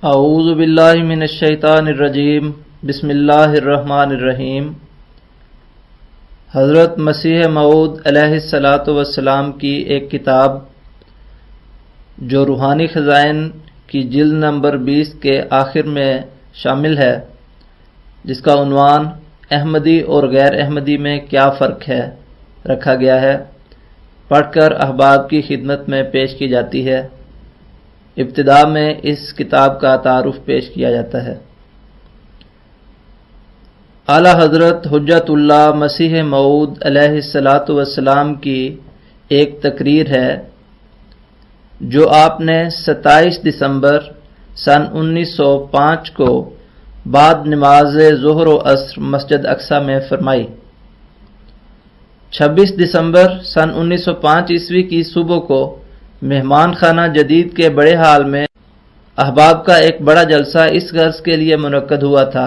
اعوذ باللہ من الشیطان الرجیم بسم اللہ الرحمن الرحیم۔ حضرت مسیح موعود علیہ الصلاۃ والسلام کی ایک کتاب جو روحانی خزائن کی جلد نمبر 20 کے آخر میں شامل ہے، جس کا عنوان احمدی اور غیر احمدی میں کیا فرق ہے رکھا گیا ہے، پڑھ کر احباب کی خدمت میں پیش کی جاتی ہے۔ ابتدا میں اس کتاب کا تعارف پیش کیا جاتا ہے۔ اعلیٰ حضرت حجت اللہ مسیح موعود علیہ الصلاۃ والسلام کی ایک تقریر ہے جو آپ نے 27 دسمبر سن 1905 کو بعد نماز ظہر و عصر مسجد اقصی میں فرمائی۔ 26 دسمبر سن 1905 عیسوی کی صبح کو مہمان خانہ جدید کے بڑے ہال میں احباب کا ایک بڑا جلسہ اس غرض کے لیے منعقد ہوا تھا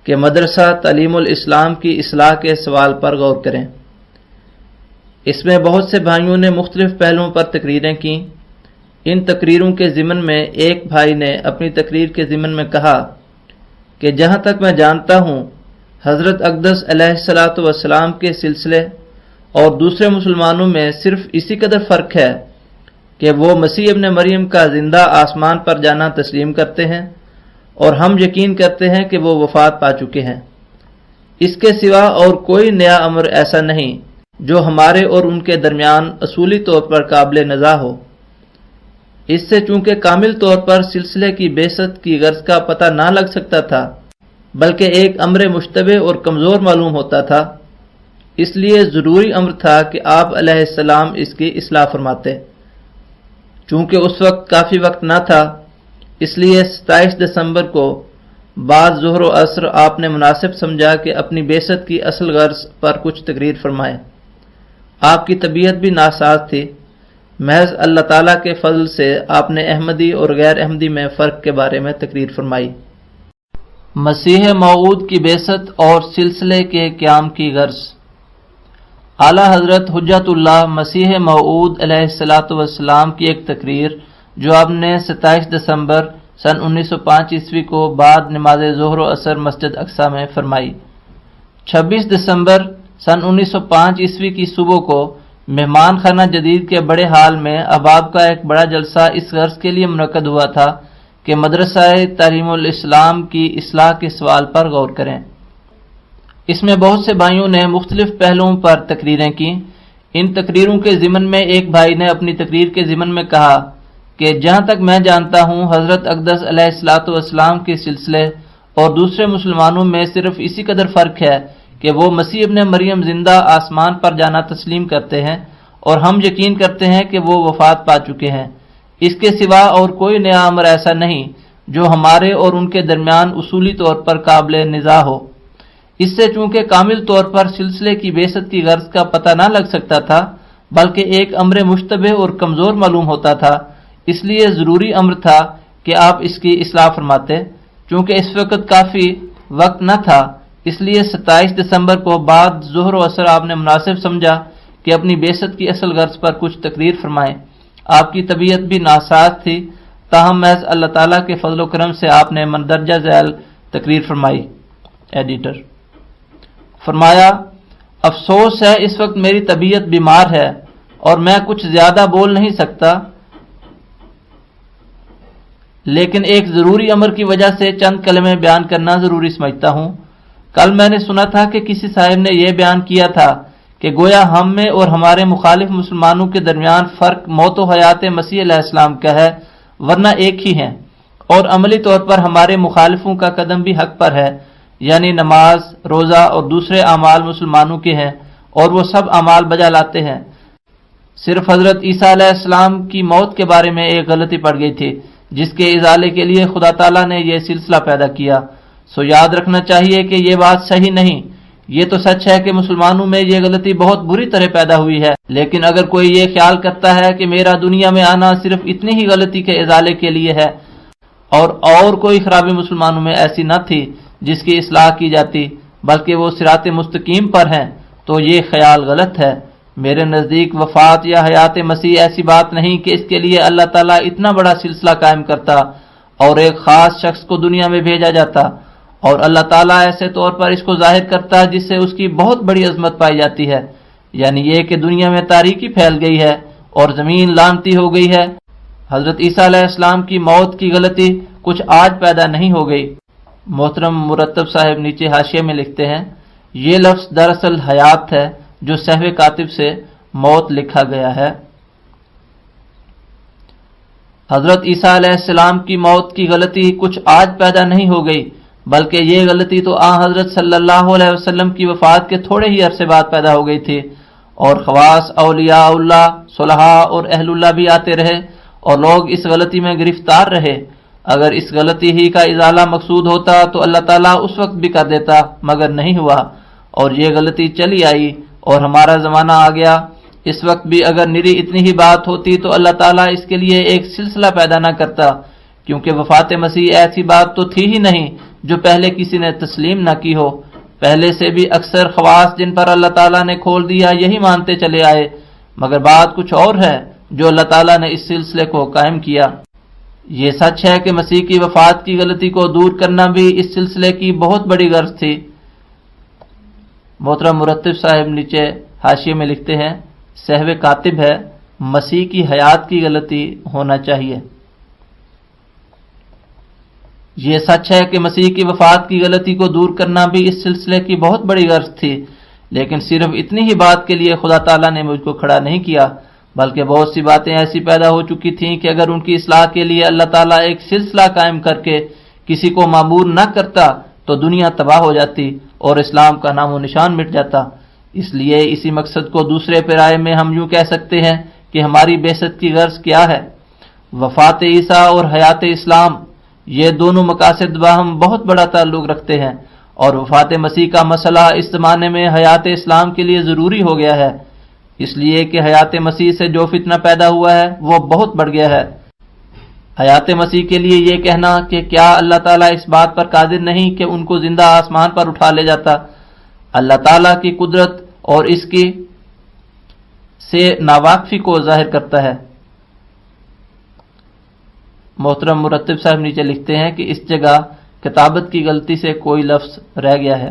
کہ مدرسہ تعلیم الاسلام کی اصلاح کے سوال پر غور کریں۔ اس میں بہت سے بھائیوں نے مختلف پہلوؤں پر تقریریں کیں۔ ان تقریروں کے ضمن میں ایک بھائی نے اپنی تقریر کے ضمن میں کہا کہ جہاں تک میں جانتا ہوں، حضرت اقدس علیہ الصلاۃ والسلام کے سلسلے اور دوسرے مسلمانوں میں صرف اسی قدر فرق ہے کہ وہ مسیح ابن مریم کا زندہ آسمان پر جانا تسلیم کرتے ہیں اور ہم یقین کرتے ہیں کہ وہ وفات پا چکے ہیں۔ اس کے سوا اور کوئی نیا امر ایسا نہیں جو ہمارے اور ان کے درمیان اصولی طور پر قابل نزاع ہو۔ اس سے چونکہ کامل طور پر سلسلے کی بعثت کی غرض کا پتہ نہ لگ سکتا تھا، بلکہ ایک امر مشتبہ اور کمزور معلوم ہوتا تھا، اس لیے ضروری امر تھا کہ آپ علیہ السلام اس کی اصلاح فرماتے۔ چونکہ اس وقت کافی وقت نہ تھا، اس لیے 27 دسمبر کو بعد ظہر و عصر آپ نے مناسب سمجھا کہ اپنی بعثت کی اصل غرض پر کچھ تقریر فرمائیں۔ آپ کی طبیعت بھی ناساز تھی۔ محض اللہ تعالیٰ کے فضل سے آپ نے احمدی اور غیر احمدی میں فرق کے بارے میں تقریر فرمائی۔ مسیح موعود کی بعثت اور سلسلے کے قیام کی غرض۔ اعلیٰ حضرت حجت اللہ مسیح موعود علیہ الصلاۃ والسلام کی ایک تقریر جو آپ نے 27 دسمبر سن 1905 عیسوی کو بعد نماز ظہر و عصر مسجد اقصی میں فرمائی۔ 26 دسمبر سن 1905 عیسوی کی صبح کو مہمان خانہ جدید کے بڑے ہال میں احباب کا ایک بڑا جلسہ اس غرض کے لیے منعقد ہوا تھا کہ مدرسہ تعلیم الاسلام کی اصلاح کے سوال پر غور کریں۔ اس میں بہت سے بھائیوں نے مختلف پہلوؤں پر تقریریں کیں۔ ان تقریروں کے ضمن میں ایک بھائی نے اپنی تقریر کے ضمن میں کہا کہ جہاں تک میں جانتا ہوں، حضرت اقدس علیہ الصلاۃ والسلام کے سلسلے اور دوسرے مسلمانوں میں صرف اسی قدر فرق ہے کہ وہ مسیح ابن مریم زندہ آسمان پر جانا تسلیم کرتے ہیں اور ہم یقین کرتے ہیں کہ وہ وفات پا چکے ہیں۔ اس کے سوا اور کوئی نیا امر ایسا نہیں جو ہمارے اور ان کے درمیان اصولی طور پر قابل نزاع ہو۔ اس سے چونکہ کامل طور پر سلسلے کی بعثت کی غرض کا پتہ نہ لگ سکتا تھا، بلکہ ایک امر مشتبہ اور کمزور معلوم ہوتا تھا، اس لیے ضروری امر تھا کہ آپ اس کی اصلاح فرماتے۔ چونکہ اس وقت کافی وقت نہ تھا، اس لیے 27 دسمبر کو بعد ظہر و عصر آپ نے مناسب سمجھا کہ اپنی بعثت کی اصل غرض پر کچھ تقریر فرمائیں۔ آپ کی طبیعت بھی ناساز تھی، تاہم محض اللہ تعالیٰ کے فضل و کرم سے آپ نے مندرجہ ذیل تقریر فرمائی۔ ایڈیٹر فرمایا، افسوس ہے اس وقت میری طبیعت بیمار ہے اور میں کچھ زیادہ بول نہیں سکتا، لیکن ایک ضروری امر کی وجہ سے چند کلمے بیان کرنا ضروری سمجھتا ہوں۔ کل میں نے سنا تھا کہ کسی صاحب نے یہ بیان کیا تھا کہ گویا ہم میں اور ہمارے مخالف مسلمانوں کے درمیان فرق موت و حیات مسیح علیہ السلام کا ہے، ورنہ ایک ہی ہیں، اور عملی طور پر ہمارے مخالفوں کا قدم بھی حق پر ہے، یعنی نماز، روزہ اور دوسرے اعمال مسلمانوں کے ہیں اور وہ سب اعمال بجا لاتے ہیں۔ صرف حضرت عیسیٰ علیہ السلام کی موت کے بارے میں ایک غلطی پڑ گئی تھی، جس کے ازالے کے لیے خدا تعالیٰ نے یہ سلسلہ پیدا کیا۔ سو یاد رکھنا چاہیے کہ یہ بات صحیح نہیں۔ یہ تو سچ ہے کہ مسلمانوں میں یہ غلطی بہت بری طرح پیدا ہوئی ہے، لیکن اگر کوئی یہ خیال کرتا ہے کہ میرا دنیا میں آنا صرف اتنی ہی غلطی کے ازالے کے لیے ہے اور کوئی خرابی مسلمانوں میں ایسی نہ تھی جس کی اصلاح کی جاتی، بلکہ وہ صراط مستقیم پر ہیں، تو یہ خیال غلط ہے۔ میرے نزدیک وفات یا حیات مسیح ایسی بات نہیں کہ اس کے لیے اللہ تعالیٰ اتنا بڑا سلسلہ قائم کرتا اور ایک خاص شخص کو دنیا میں بھیجا جاتا، اور اللہ تعالیٰ ایسے طور پر اس کو ظاہر کرتا جس سے اس کی بہت بڑی عظمت پائی جاتی ہے، یعنی یہ کہ دنیا میں تاریکی پھیل گئی ہے اور زمین لانتی ہو گئی ہے۔ حضرت عیسیٰ علیہ السلام کی موت کی غلطی کچھ آج پیدا نہیں ہو گئی۔ محترم مرتب صاحب نیچے حاشیے میں لکھتے ہیں، یہ لفظ دراصل حیات ہے جو سہو کاتب سے موت لکھا گیا ہے۔ حضرت عیسیٰ علیہ السلام کی موت کی غلطی کچھ آج پیدا نہیں ہو گئی، بلکہ یہ غلطی تو حضرت صلی اللہ علیہ وسلم کی وفات کے تھوڑے ہی عرصے بعد پیدا ہو گئی تھی، اور خواص اولیاء اللہ، صلحاء اور اہل اللہ بھی آتے رہے اور لوگ اس غلطی میں گرفتار رہے۔ اگر اس غلطی ہی کا ازالہ مقصود ہوتا تو اللہ تعالیٰ اس وقت بھی کر دیتا، مگر نہیں ہوا، اور یہ غلطی چلی آئی اور ہمارا زمانہ آ گیا۔ اس وقت بھی اگر نری اتنی ہی بات ہوتی تو اللہ تعالیٰ اس کے لیے ایک سلسلہ پیدا نہ کرتا، کیونکہ وفات مسیح ایسی بات تو تھی ہی نہیں جو پہلے کسی نے تسلیم نہ کی ہو۔ پہلے سے بھی اکثر خواص جن پر اللہ تعالیٰ نے کھول دیا یہی مانتے چلے آئے، مگر بات کچھ اور ہے جو اللہ تعالیٰ نے اس سلسلے کو قائم کیا۔ یہ سچ ہے کہ مسیح کی وفات کی غلطی کو دور کرنا بھی اس سلسلے کی بہت بڑی غرض تھی۔ محترم مرتب صاحب نیچے حاشیے میں لکھتے ہیں، سہو کاتب ہے، مسیح کی حیات کی غلطی ہونا چاہیے۔ یہ سچ ہے کہ مسیح کی وفات کی غلطی کو دور کرنا بھی اس سلسلے کی بہت بڑی غرض تھی، لیکن صرف اتنی ہی بات کے لیے خدا تعالیٰ نے مجھ کو کھڑا نہیں کیا، بلکہ بہت سی باتیں ایسی پیدا ہو چکی تھیں کہ اگر ان کی اصلاح کے لیے اللہ تعالیٰ ایک سلسلہ قائم کر کے کسی کو معمور نہ کرتا تو دنیا تباہ ہو جاتی اور اسلام کا نام و نشان مٹ جاتا۔ اس لیے اسی مقصد کو دوسرے پیرائے میں ہم یوں کہہ سکتے ہیں کہ ہماری بعثت کی غرض کیا ہے۔ وفات عیسیٰ اور حیات اسلام، یہ دونوں مقاصد باہم بہت بڑا تعلق رکھتے ہیں، اور وفات مسیح کا مسئلہ اس زمانے میں حیات اسلام کے لیے ضروری ہو گیا ہے، اس لیے کہ حیات مسیح سے جو فتنہ پیدا ہوا ہے وہ بہت بڑھ گیا ہے۔ حیات مسیح کے لیے یہ کہنا کہ کیا اللہ تعالیٰ اس بات پر قادر نہیں کہ ان کو زندہ آسمان پر اٹھا لے جاتا، اللہ تعالیٰ کی قدرت اور اس کی سے ناواقفی کو ظاہر کرتا ہے۔ محترم مرتب صاحب نیچے لکھتے ہیں کہ اس جگہ کتابت کی غلطی سے کوئی لفظ رہ گیا ہے۔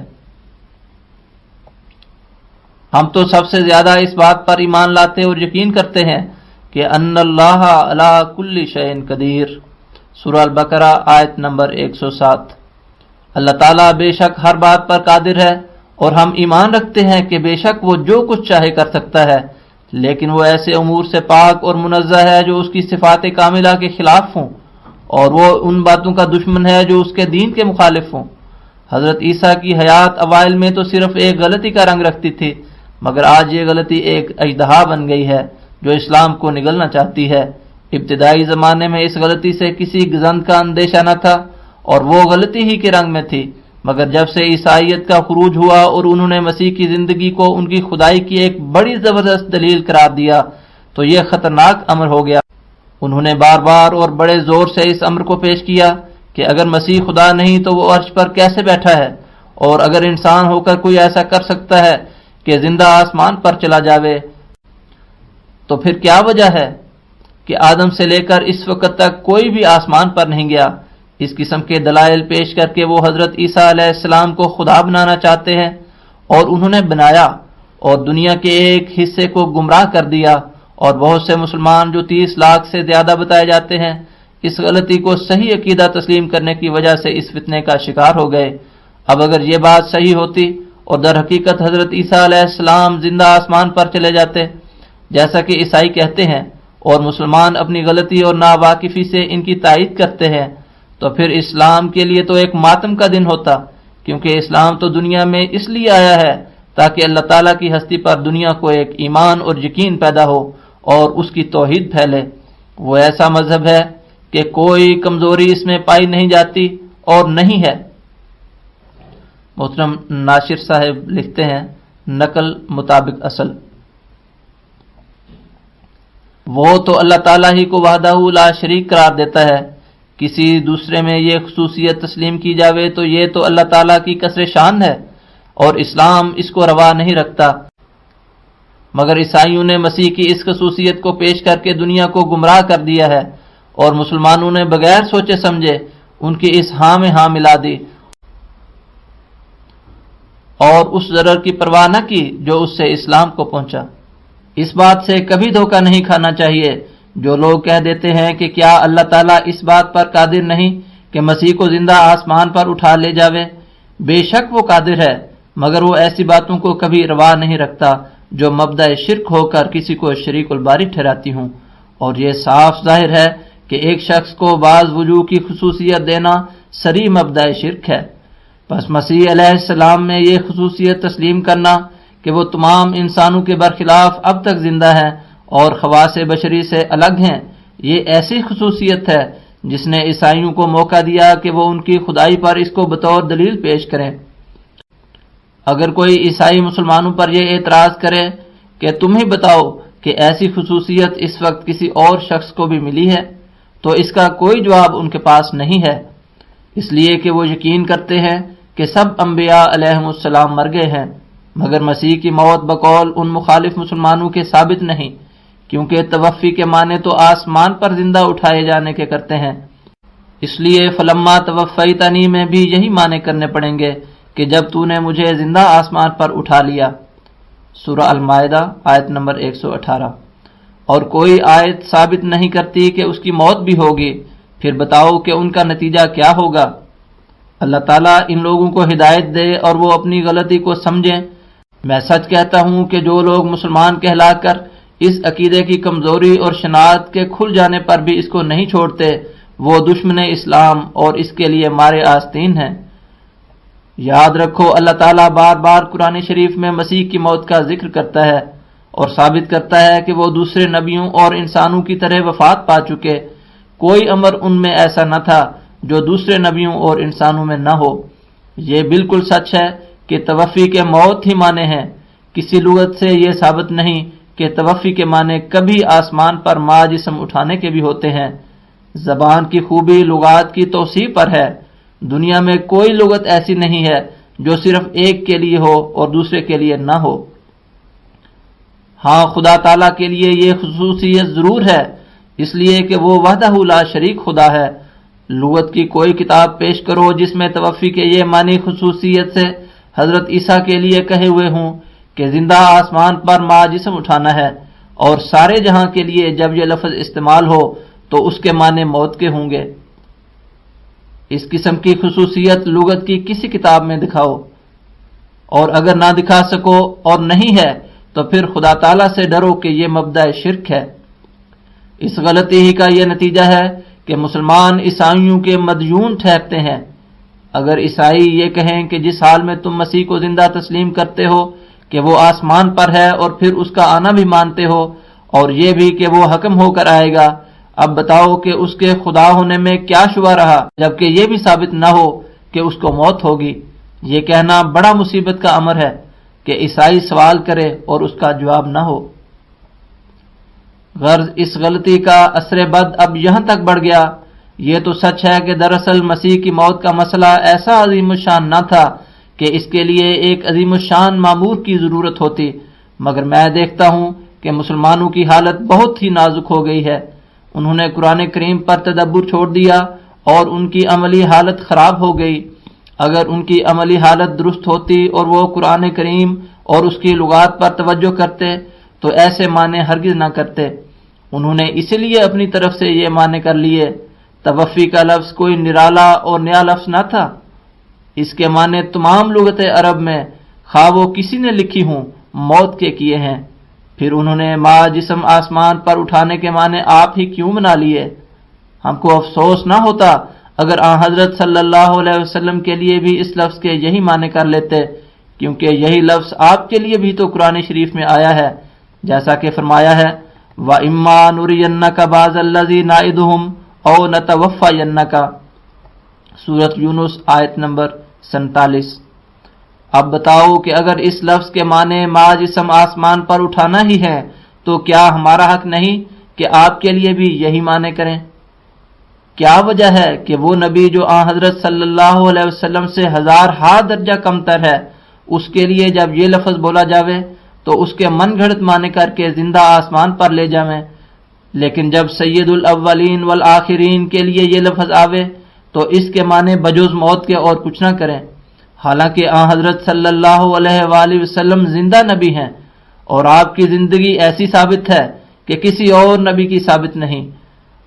ہم تو سب سے زیادہ اس بات پر ایمان لاتے اور یقین کرتے ہیں کہ ان اللہ علی کل شیء قدیر، سورہ البقرہ آیت نمبر 107۔ اللہ تعالیٰ بے شک ہر بات پر قادر ہے، اور ہم ایمان رکھتے ہیں کہ بے شک وہ جو کچھ چاہے کر سکتا ہے، لیکن وہ ایسے امور سے پاک اور منزہ ہے جو اس کی صفات کاملہ کے خلاف ہوں، اور وہ ان باتوں کا دشمن ہے جو اس کے دین کے مخالف ہوں۔ حضرت عیسیٰ کی حیات اوائل میں تو صرف ایک غلطی کا رنگ رکھتی تھی، مگر آج یہ غلطی ایک اژدہا بن گئی ہے جو اسلام کو نگلنا چاہتی ہے۔ ابتدائی زمانے میں اس غلطی سے کسی گزند کا اندیشہ نہ تھا، اور وہ غلطی ہی کے رنگ میں تھی، مگر جب سے عیسائیت کا خروج ہوا اور انہوں نے مسیح کی زندگی کو ان کی خدائی کی ایک بڑی زبردست دلیل قرار دیا تو یہ خطرناک امر ہو گیا۔ انہوں نے بار بار اور بڑے زور سے اس امر کو پیش کیا کہ اگر مسیح خدا نہیں تو وہ عرش پر کیسے بیٹھا ہے، اور اگر انسان ہو کر کوئی ایسا کر سکتا ہے کہ زندہ آسمان پر چلا جاوے تو پھر کیا وجہ ہے کہ آدم سے لے کر اس وقت تک کوئی بھی آسمان پر نہیں گیا۔ اس قسم کے دلائل پیش کر کے وہ حضرت عیسیٰ علیہ السلام کو خدا بنانا چاہتے ہیں، اور انہوں نے بنایا اور دنیا کے ایک حصے کو گمراہ کر دیا، اور بہت سے مسلمان جو 30 لاکھ سے زیادہ بتائے جاتے ہیں اس غلطی کو صحیح عقیدہ تسلیم کرنے کی وجہ سے اس فتنے کا شکار ہو گئے۔ اب اگر یہ بات صحیح ہوتی اور در حقیقت حضرت عیسیٰ علیہ السلام زندہ آسمان پر چلے جاتے جیسا کہ عیسائی کہتے ہیں، اور مسلمان اپنی غلطی اور ناواقفی سے ان کی تائید کرتے ہیں، تو پھر اسلام کے لیے تو ایک ماتم کا دن ہوتا، کیونکہ اسلام تو دنیا میں اس لیے آیا ہے تاکہ اللہ تعالیٰ کی ہستی پر دنیا کو ایک ایمان اور یقین پیدا ہو اور اس کی توحید پھیلے۔ وہ ایسا مذہب ہے کہ کوئی کمزوری اس میں پائی نہیں جاتی اور نہیں ہے۔ محترم ناشر صاحب لکھتے ہیں، نقل مطابق اصل، وہ تو اللہ تعالیٰ ہی کو وحدہ لا شریک قرار دیتا ہے، کسی دوسرے میں یہ خصوصیت تسلیم کی جاوے تو یہ تو اللہ تعالیٰ کی کسر شان ہے، اور اسلام اس کو روا نہیں رکھتا۔ مگر عیسائیوں نے مسیح کی اس خصوصیت کو پیش کر کے دنیا کو گمراہ کر دیا ہے، اور مسلمانوں نے بغیر سوچے سمجھے ان کی اس ہاں میں ہاں ملا دی اور اس ضرر کی پرواہ نہ کی جو اس سے اسلام کو پہنچا۔ اس بات سے کبھی دھوکہ نہیں کھانا چاہیے جو لوگ کہہ دیتے ہیں کہ کیا اللہ تعالیٰ اس بات پر قادر نہیں کہ مسیح کو زندہ آسمان پر اٹھا لے جاوے؟ بے شک وہ قادر ہے، مگر وہ ایسی باتوں کو کبھی روا نہیں رکھتا جو مبدأ شرک ہو کر کسی کو شریک الباری ٹھہراتی ہوں، اور یہ صاف ظاہر ہے کہ ایک شخص کو بعض وجوہ کی خصوصیت دینا صریح مبدأ شرک ہے۔ پس مسیح علیہ السلام میں یہ خصوصیت تسلیم کرنا کہ وہ تمام انسانوں کے برخلاف اب تک زندہ ہیں اور خواص بشری سے الگ ہیں، یہ ایسی خصوصیت ہے جس نے عیسائیوں کو موقع دیا کہ وہ ان کی خدائی پر اس کو بطور دلیل پیش کریں۔ اگر کوئی عیسائی مسلمانوں پر یہ اعتراض کرے کہ تم ہی بتاؤ کہ ایسی خصوصیت اس وقت کسی اور شخص کو بھی ملی ہے، تو اس کا کوئی جواب ان کے پاس نہیں ہے، اس لیے کہ وہ یقین کرتے ہیں کہ سب انبیاء علیہم السلام مر گئے ہیں، مگر مسیح کی موت بقول ان مخالف مسلمانوں کے ثابت نہیں، کیونکہ توفی کے معنی تو آسمان پر زندہ اٹھائے جانے کے کرتے ہیں۔ اس لیے فلما توفیتنی میں بھی یہی معنی کرنے پڑیں گے کہ جب تو نے مجھے زندہ آسمان پر اٹھا لیا۔ سورہ المائدہ آیت نمبر 118۔ اور کوئی آیت ثابت نہیں کرتی کہ اس کی موت بھی ہوگی، پھر بتاؤ کہ ان کا نتیجہ کیا ہوگا۔ اللہ تعالیٰ ان لوگوں کو ہدایت دے اور وہ اپنی غلطی کو سمجھیں۔ میں سچ کہتا ہوں کہ جو لوگ مسلمان کہلا کر اس عقیدے کی کمزوری اور شناعت کے کھل جانے پر بھی اس کو نہیں چھوڑتے، وہ دشمن اسلام اور اس کے لیے مارے آستین ہیں۔ یاد رکھو اللہ تعالیٰ بار بار قرآن شریف میں مسیح کی موت کا ذکر کرتا ہے اور ثابت کرتا ہے کہ وہ دوسرے نبیوں اور انسانوں کی طرح وفات پا چکے، کوئی امر ان میں ایسا نہ تھا جو دوسرے نبیوں اور انسانوں میں نہ ہو۔ یہ بالکل سچ ہے کہ توفی کے موت ہی معنی ہیں، کسی لغت سے یہ ثابت نہیں کہ توفی کے معنی کبھی آسمان پر ما جسم اٹھانے کے بھی ہوتے ہیں۔ زبان کی خوبی لغات کی توسیع پر ہے، دنیا میں کوئی لغت ایسی نہیں ہے جو صرف ایک کے لیے ہو اور دوسرے کے لیے نہ ہو۔ ہاں خدا تعالیٰ کے لیے یہ خصوصیت ضرور ہے، اس لیے کہ وہ وحدہ لا شریک خدا ہے۔ لغت کی کوئی کتاب پیش کرو جس میں توفی کے یہ معنی خصوصیت سے حضرت عیسیٰ کے لیے کہے ہوئے ہوں کہ زندہ آسمان پر ما جسم اٹھانا ہے، اور سارے جہاں کے لیے جب یہ لفظ استعمال ہو تو اس کے معنی موت کے ہوں گے۔ اس قسم کی خصوصیت لغت کی کسی کتاب میں دکھاؤ، اور اگر نہ دکھا سکو اور نہیں ہے تو پھر خدا تعالیٰ سے ڈرو کہ یہ مبدأ شرک ہے۔ اس غلطی ہی کا یہ نتیجہ ہے کہ مسلمان عیسائیوں کے مدیون ٹھہرتے ہیں۔ اگر عیسائی یہ کہیں کہ جس حال میں تم مسیح کو زندہ تسلیم کرتے ہو کہ وہ آسمان پر ہے اور پھر اس کا آنا بھی مانتے ہو اور یہ بھی کہ وہ حکم ہو کر آئے گا، اب بتاؤ کہ اس کے خدا ہونے میں کیا شبہ رہا جبکہ یہ بھی ثابت نہ ہو کہ اس کو موت ہوگی۔ یہ کہنا بڑا مصیبت کا امر ہے کہ عیسائی سوال کرے اور اس کا جواب نہ ہو۔ غرض اس غلطی کا اثر بد اب یہاں تک بڑھ گیا۔ یہ تو سچ ہے کہ دراصل مسیح کی موت کا مسئلہ ایسا عظیم الشان نہ تھا کہ اس کے لیے ایک عظیم الشان مامور کی ضرورت ہوتی، مگر میں دیکھتا ہوں کہ مسلمانوں کی حالت بہت ہی نازک ہو گئی ہے۔ انہوں نے قرآن کریم پر تدبر چھوڑ دیا اور ان کی عملی حالت خراب ہو گئی۔ اگر ان کی عملی حالت درست ہوتی اور وہ قرآن کریم اور اس کی لغات پر توجہ کرتے تو ایسے معنی ہرگز نہ کرتے۔ انہوں نے اسی لیے اپنی طرف سے یہ معنی کر لیے۔ توفی کا لفظ کوئی نرالا اور نیا لفظ نہ تھا، اس کے معنی تمام لغت عرب میں خواہ وہ کسی نے لکھی ہوں موت کے کیے ہیں۔ پھر انہوں نے ما جسم آسمان پر اٹھانے کے معنی آپ ہی کیوں بنا لیے؟ ہم کو افسوس نہ ہوتا اگر آن حضرت صلی اللہ علیہ وسلم کے لیے بھی اس لفظ کے یہی معنی کر لیتے، کیونکہ یہی لفظ آپ کے لیے بھی تو قرآن شریف میں آیا ہے، جیسا کہ فرمایا ہے وَإِمَّا نُرِيَنَّكَ بَعْضَ الَّذِي نَعِدُهُمْ أَوْ نَتَوَفَّيَنَّكَ، سورۃ یونس آیت نمبر 47۔ اب بتاؤ کہ اگر اس لفظ کے معنی ما جسم آسمان پر اٹھانا ہی ہے تو کیا ہمارا حق نہیں کہ آپ کے لیے بھی یہی معنی کریں؟ کیا وجہ ہے کہ وہ نبی جو آن حضرت صلی اللہ علیہ وسلم سے 1000 درجہ کم تر ہے، اس کے لیے جب یہ لفظ بولا جاوے تو اس کے من گھڑت معنی کر کے زندہ آسمان پر لے جاویں؟ لیکن جب سید الاولین والآخرین کے لیے یہ لفظ آوے تو اس کے معنی بجوز موت کے اور کچھ نہ کریں، حالانکہ آن حضرت صلی اللہ علیہ وآلہ وسلم زندہ نبی ہیں اور آپ کی زندگی ایسی ثابت ہے کہ کسی اور نبی کی ثابت نہیں،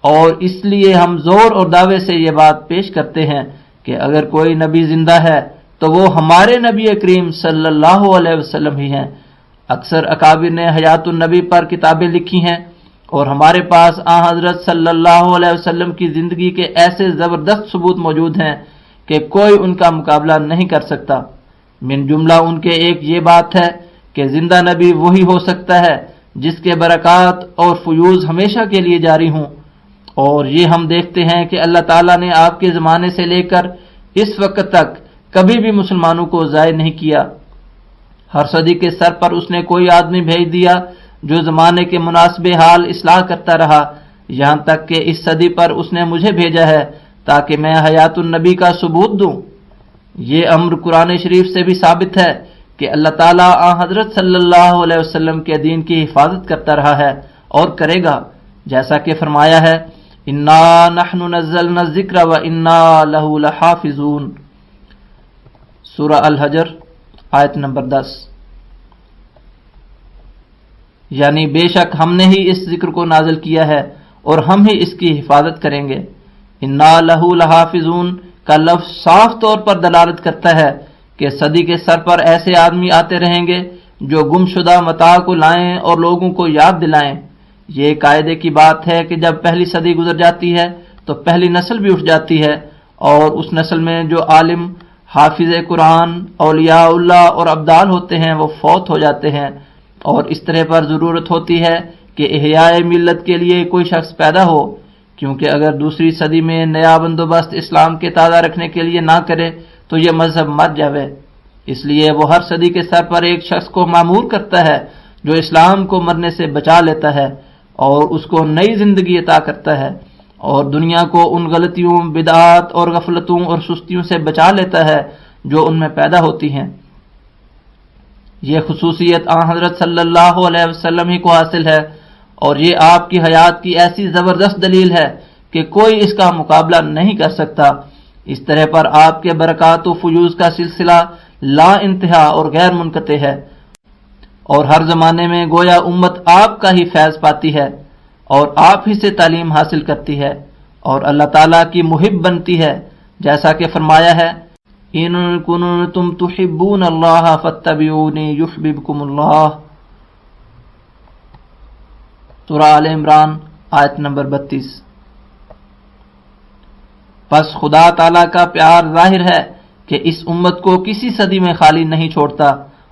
اور اس لیے ہم زور اور دعوے سے یہ بات پیش کرتے ہیں کہ اگر کوئی نبی زندہ ہے تو وہ ہمارے نبی کریم صلی اللہ علیہ وسلم ہی ہیں۔ اکثر اکابر نے حیات النبی پر کتابیں لکھی ہیں اور ہمارے پاس آن حضرت صلی اللہ علیہ وسلم کی زندگی کے ایسے زبردست ثبوت موجود ہیں کہ کوئی ان کا مقابلہ نہیں کر سکتا۔ من جملہ ان کے ایک یہ بات ہے کہ زندہ نبی وہی ہو سکتا ہے جس کے برکات اور فیوز ہمیشہ کے لیے جاری ہوں، اور یہ ہم دیکھتے ہیں کہ اللہ تعالیٰ نے آپ کے زمانے سے لے کر اس وقت تک کبھی بھی مسلمانوں کو ضائع نہیں کیا۔ ہر صدی کے سر پر اس نے کوئی آدمی بھیج دیا جو زمانے کے مناسب حال اصلاح کرتا رہا، یہاں تک کہ اس صدی پر اس نے مجھے بھیجا ہے تاکہ میں حیات النبی کا ثبوت دوں۔ یہ امر قرآن شریف سے بھی ثابت ہے کہ اللہ تعالیٰ آن حضرت صلی اللہ علیہ وسلم کے دین کی حفاظت کرتا رہا ہے اور کرے گا، جیسا کہ فرمایا ہے انا نحن نزلنا الذکر وانا لہ لحافظون، سورہ الحجر آیت نمبر 10۔ یعنی بے شک ہم نے ہی اس ذکر کو نازل کیا ہے اور ہم ہی اس کی حفاظت کریں گے۔ انا لہ لحافظون کا لفظ صاف طور پر دلالت کرتا ہے کہ صدی کے سر پر ایسے آدمی آتے رہیں گے جو گم شدہ متاع کو لائیں اور لوگوں کو یاد دلائیں۔ یہ قاعدے کی بات ہے کہ جب پہلی صدی گزر جاتی ہے تو پہلی نسل بھی اٹھ جاتی ہے، اور اس نسل میں جو عالم، حافظ قرآن، اولیاء اللہ اور ابدال ہوتے ہیں وہ فوت ہو جاتے ہیں، اور اس طرح پر ضرورت ہوتی ہے کہ احیاء ملت کے لیے کوئی شخص پیدا ہو، کیونکہ اگر دوسری صدی میں نیا بندوبست اسلام کے تازہ رکھنے کے لیے نہ کرے تو یہ مذہب مر جاوے۔ اس لیے وہ ہر صدی کے سر پر ایک شخص کو معمور کرتا ہے جو اسلام کو مرنے سے بچا لیتا ہے اور اس کو نئی زندگی عطا کرتا ہے، اور دنیا کو ان غلطیوں، بدعات اور غفلتوں اور سستیوں سے بچا لیتا ہے جو ان میں پیدا ہوتی ہیں۔ یہ خصوصیت آن حضرت صلی اللہ علیہ وسلم ہی کو حاصل ہے، اور یہ آپ کی حیات کی ایسی زبردست دلیل ہے کہ کوئی اس کا مقابلہ نہیں کر سکتا۔ اس طرح پر آپ کے برکات و فیوز کا سلسلہ لا انتہا اور غیر منقطع ہے، اور ہر زمانے میں گویا امت آپ کا ہی فیض پاتی ہے اور آپ ہی سے تعلیم حاصل کرتی ہے اور اللہ تعالیٰ کی محب بنتی ہے، جیسا کہ فرمایا ہے ان کنتم تحبون اللہ فاتبعونی یحببکم اللہ، سورہ آل عمران آیت نمبر 32۔ پس خدا تعالیٰ کا پیار ظاہر ہے کہ اس امت کو کسی صدی میں خالی نہیں چھوڑتا،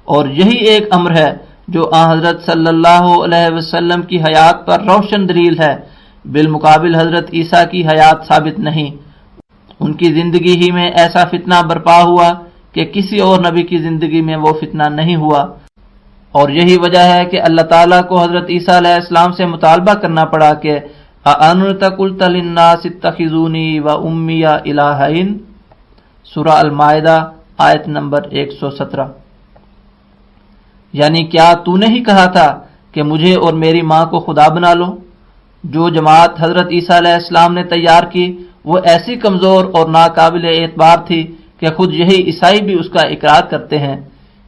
اور یہی ایک امر ہے جو آن حضرت صلی اللہ علیہ وسلم کی حیات پر روشن دلیل ہے۔ بالمقابل حضرت عیسیٰ کی حیات ثابت نہیں، ان کی زندگی ہی میں ایسا فتنہ برپا ہوا کہ کسی اور نبی کی زندگی میں وہ فتنہ نہیں ہوا، اور یہی وجہ ہے کہ اللہ تعالیٰ کو حضرت عیسیٰ علیہ السلام سے مطالبہ کرنا پڑا کہ اَأَنْتَ قُلْتَ لِلنَّاسِ اتَّخِذُونِي وَأُمِّيَ إِلَٰهَيْنِ، سورہ المائدہ آیت نمبر 117۔ یعنی کیا تو نے ہی کہا تھا کہ مجھے اور میری ماں کو خدا بنا لو؟ جو جماعت حضرت عیسیٰ علیہ السلام نے تیار کی وہ ایسی کمزور اور ناقابل اعتبار تھی کہ خود یہی عیسائی بھی اس کا اقرار کرتے ہیں۔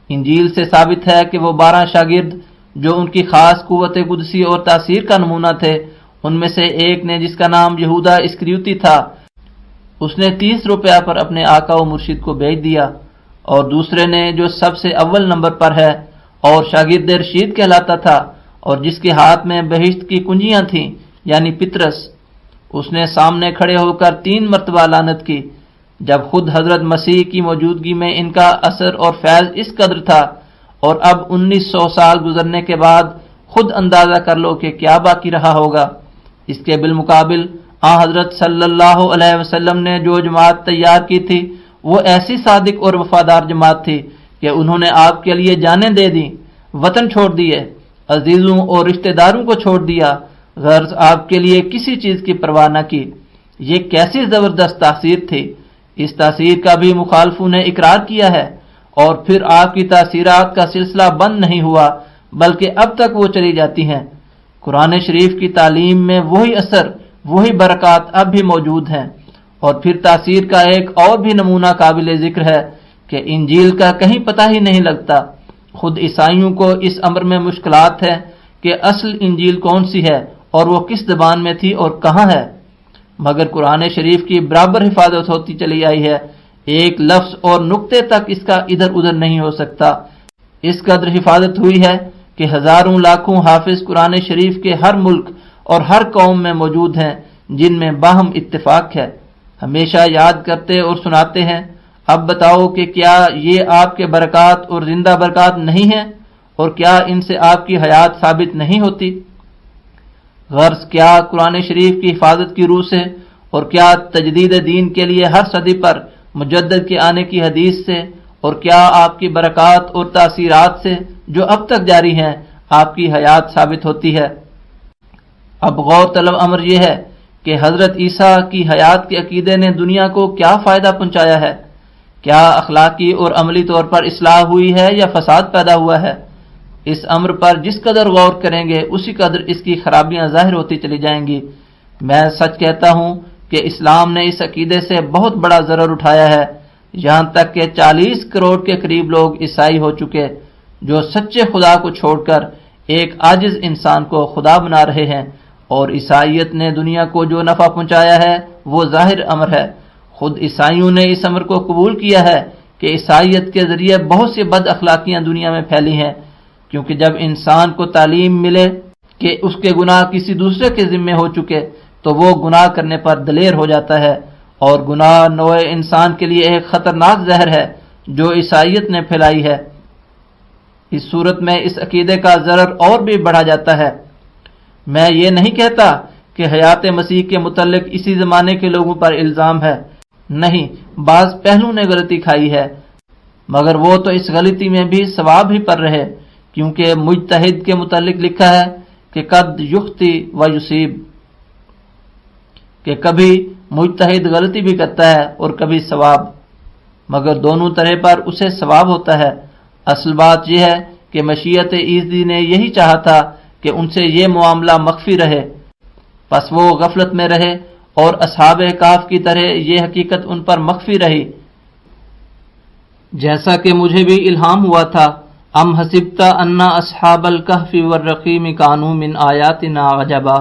انجیل سے ثابت ہے کہ وہ 12 شاگرد جو ان کی خاص قوت قدسی اور تاثیر کا نمونہ تھے، ان میں سے ایک نے جس کا نام یہودا اسکریوتی تھا، اس نے 30 روپیہ پر اپنے آقا و مرشد کو بیچ دیا، اور دوسرے نے جو سب سے اول نمبر پر ہے اور شاگرد رشید کہلاتا تھا اور جس کے ہاتھ میں بہشت کی کنجیاں تھیں، یعنی پطرس، اس نے سامنے کھڑے ہو کر 3 مرتبہ لعنت کی، جب خود حضرت مسیح کی موجودگی میں ان کا اثر اور فیض اس قدر تھا، اور اب 1900 سال گزرنے کے بعد خود اندازہ کر لو کہ کیا باقی رہا ہوگا۔ اس کے بالمقابل آن حضرت صلی اللہ علیہ وسلم نے جو جماعت تیار کی تھی وہ ایسی صادق اور وفادار جماعت تھی کہ انہوں نے آپ کے لیے جانیں دے دی، وطن چھوڑ دیے، عزیزوں اور رشتہ داروں کو چھوڑ دیا، غرض آپ کے لیے کسی چیز کی پرواہ نہ کی۔ یہ کیسی زبردست تاثیر تھی، اس تاثیر کا بھی مخالفوں نے اقرار کیا ہے، اور پھر آپ کی تاثیرات کا سلسلہ بند نہیں ہوا بلکہ اب تک وہ چلی جاتی ہیں۔ قرآن شریف کی تعلیم میں وہی اثر، وہی برکات اب بھی موجود ہیں۔ اور پھر تاثیر کا ایک اور بھی نمونہ قابل ذکر ہے کہ انجیل کا کہیں پتہ ہی نہیں لگتا۔ خود عیسائیوں کو اس امر میں مشکلات ہے کہ اصل انجیل کون سی ہے اور وہ کس زبان میں تھی اور کہاں ہے، مگر قرآن شریف کی برابر حفاظت ہوتی چلی آئی ہے، ایک لفظ اور نقطے تک اس کا ادھر ادھر نہیں ہو سکتا۔ اس قدر حفاظت ہوئی ہے کہ ہزاروں لاکھوں حافظ قرآن شریف کے ہر ملک اور ہر قوم میں موجود ہیں، جن میں باہم اتفاق ہے، ہمیشہ یاد کرتے اور سناتے ہیں۔ اب بتاؤ کہ کیا یہ آپ کے برکات اور زندہ برکات نہیں ہیں، اور کیا ان سے آپ کی حیات ثابت نہیں ہوتی؟ غرض کیا قرآن شریف کی حفاظت کی روح سے، اور کیا تجدید دین کے لیے ہر صدی پر مجدد کے آنے کی حدیث سے، اور کیا آپ کی برکات اور تاثیرات سے جو اب تک جاری ہیں آپ کی حیات ثابت ہوتی ہے؟ اب غور طلب امر یہ ہے کہ حضرت عیسیٰ کی حیات کے عقیدے نے دنیا کو کیا فائدہ پہنچایا ہے؟ کیا اخلاقی اور عملی طور پر اصلاح ہوئی ہے یا فساد پیدا ہوا ہے؟ اس امر پر جس قدر غور کریں گے اسی قدر اس کی خرابیاں ظاہر ہوتی چلی جائیں گی۔ میں سچ کہتا ہوں کہ اسلام نے اس عقیدے سے بہت بڑا ضرر اٹھایا ہے، یہاں تک کہ 40 کروڑ کے قریب لوگ عیسائی ہو چکے جو سچے خدا کو چھوڑ کر ایک عاجز انسان کو خدا بنا رہے ہیں، اور عیسائیت نے دنیا کو جو نفع پہنچایا ہے وہ ظاہر امر ہے۔ خود عیسائیوں نے اس امر کو قبول کیا ہے کہ عیسائیت کے ذریعے بہت سی بد اخلاقیاں دنیا میں پھیلی ہیں، کیونکہ جب انسان کو تعلیم ملے کہ اس کے گناہ کسی دوسرے کے ذمے ہو چکے تو وہ گناہ کرنے پر دلیر ہو جاتا ہے، اور گناہ نوع انسان کے لیے ایک خطرناک زہر ہے جو عیسائیت نے پھیلائی ہے۔ اس صورت میں اس عقیدے کا ضرر اور بھی بڑھا جاتا ہے۔ میں یہ نہیں کہتا کہ حیات مسیح کے متعلق اسی زمانے کے لوگوں پر الزام ہے، نہیں، بعض پہلو نے غلطی کھائی ہے، مگر وہ تو اس غلطی میں بھی ثواب ہی پر رہے، کیونکہ مجتہد کے متعلق لکھا ہے کہ قد یخطی و یصیب، کہ کبھی مجتہد غلطی بھی کرتا ہے اور کبھی ثواب، مگر دونوں طرح پر اسے ثواب ہوتا ہے۔ اصل بات یہ ہے کہ مشیت ایزدی نے یہی چاہا تھا کہ ان سے یہ معاملہ مخفی رہے، پس وہ غفلت میں رہے، اور اصحاب کہف کی طرح یہ حقیقت ان پر مخفی رہی، جیسا کہ مجھے بھی الہام ہوا تھا۔ ام حسبت ان اصحاب الکہف والرقیم کانوا من آیاتنا عجبا۔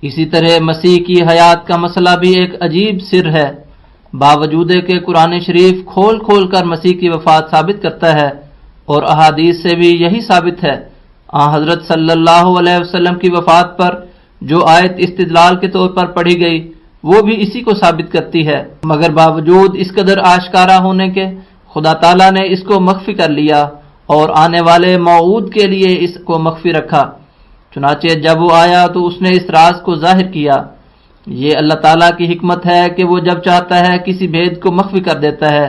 اسی طرح مسیح کی حیات کا مسئلہ بھی ایک عجیب سر ہے، باوجود کہ قرآن شریف کھول کھول کر مسیح کی وفات ثابت کرتا ہے، اور احادیث سے بھی یہی ثابت ہے۔ حضرت صلی اللہ علیہ وسلم کی وفات پر جو آیت استدلال کے طور پر پڑھی گئی وہ بھی اسی کو ثابت کرتی ہے، مگر باوجود اس قدر آشکارا ہونے کے خدا تعالیٰ نے اس کو مخفی کر لیا اور آنے والے موعود کے لیے اس کو مخفی رکھا۔ چنانچہ جب وہ آیا تو اس نے اس راز کو ظاہر کیا۔ یہ اللہ تعالیٰ کی حکمت ہے کہ وہ جب چاہتا ہے کسی بھید کو مخفی کر دیتا ہے،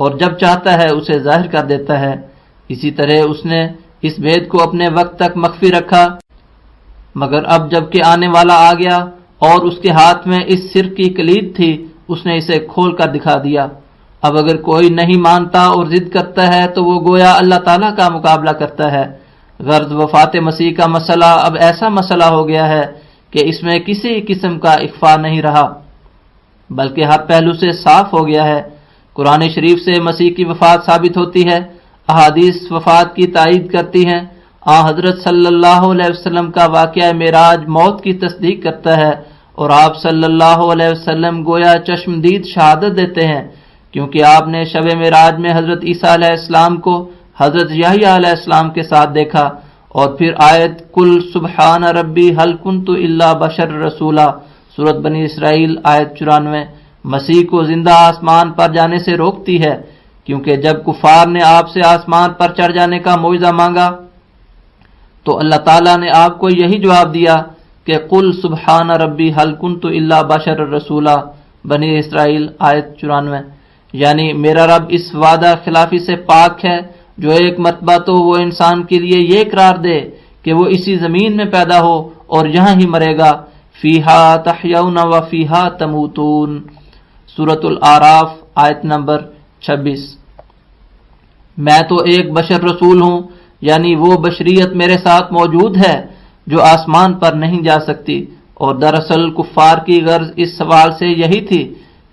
اور جب چاہتا ہے اسے ظاہر کر دیتا ہے۔ اسی طرح اس نے اس بھید کو اپنے وقت تک مخفی رکھا، مگر اب جب کہ آنے والا آ گیا اور اس کے ہاتھ میں اس سر کی کلید تھی، اس نے اسے کھول کر دکھا دیا۔ اب اگر کوئی نہیں مانتا اور ضد کرتا ہے تو وہ گویا اللہ تعالیٰ کا مقابلہ کرتا ہے۔ غرض وفات مسیح کا مسئلہ اب ایسا مسئلہ ہو گیا ہے کہ اس میں کسی قسم کا اخفا نہیں رہا، بلکہ ہر پہلو سے صاف ہو گیا ہے۔ قرآن شریف سے مسیح کی وفات ثابت ہوتی ہے، احادیث وفات کی تائید کرتی ہیں، حضرت صلی اللہ علیہ وسلم کا واقعہ معراج موت کی تصدیق کرتا ہے، اور آپ صلی اللہ علیہ وسلم گویا چشمدید شہادت دیتے ہیں، کیونکہ آپ نے شب معراج میں حضرت عیسیٰ علیہ السلام کو حضرت یحییٰ علیہ السلام کے ساتھ دیکھا، اور پھر آیت کل سبحان ربی هل کنت الا بشر رسولا، سورۃ بنی اسرائیل آیت 94 مسیح کو زندہ آسمان پر جانے سے روکتی ہے، کیونکہ جب کفار نے آپ سے آسمان پر چڑھ جانے کا معجزہ مانگا تو اللہ تعالیٰ نے آپ کو یہی جواب دیا کہ قل سبحان ربی هل کنت الا بشر رسولا، بنی اسرائیل آیت 94، یعنی میرا رب اس وعدہ خلافی سے پاک ہے جو ایک مرتبہ تو وہ انسان کے لیے یہ قرار دے کہ وہ اسی زمین میں پیدا ہو اور یہاں ہی مرے گا، فیہا تحیون و فیہا تموتون، سورۃ الاعراف آیت نمبر 26۔ میں تو ایک بشر رسول ہوں، یعنی وہ بشریت میرے ساتھ موجود ہے، جو آسمان پر نہیں جا سکتی، اور دراصل کفار کی غرض اس سوال سے یہی تھی،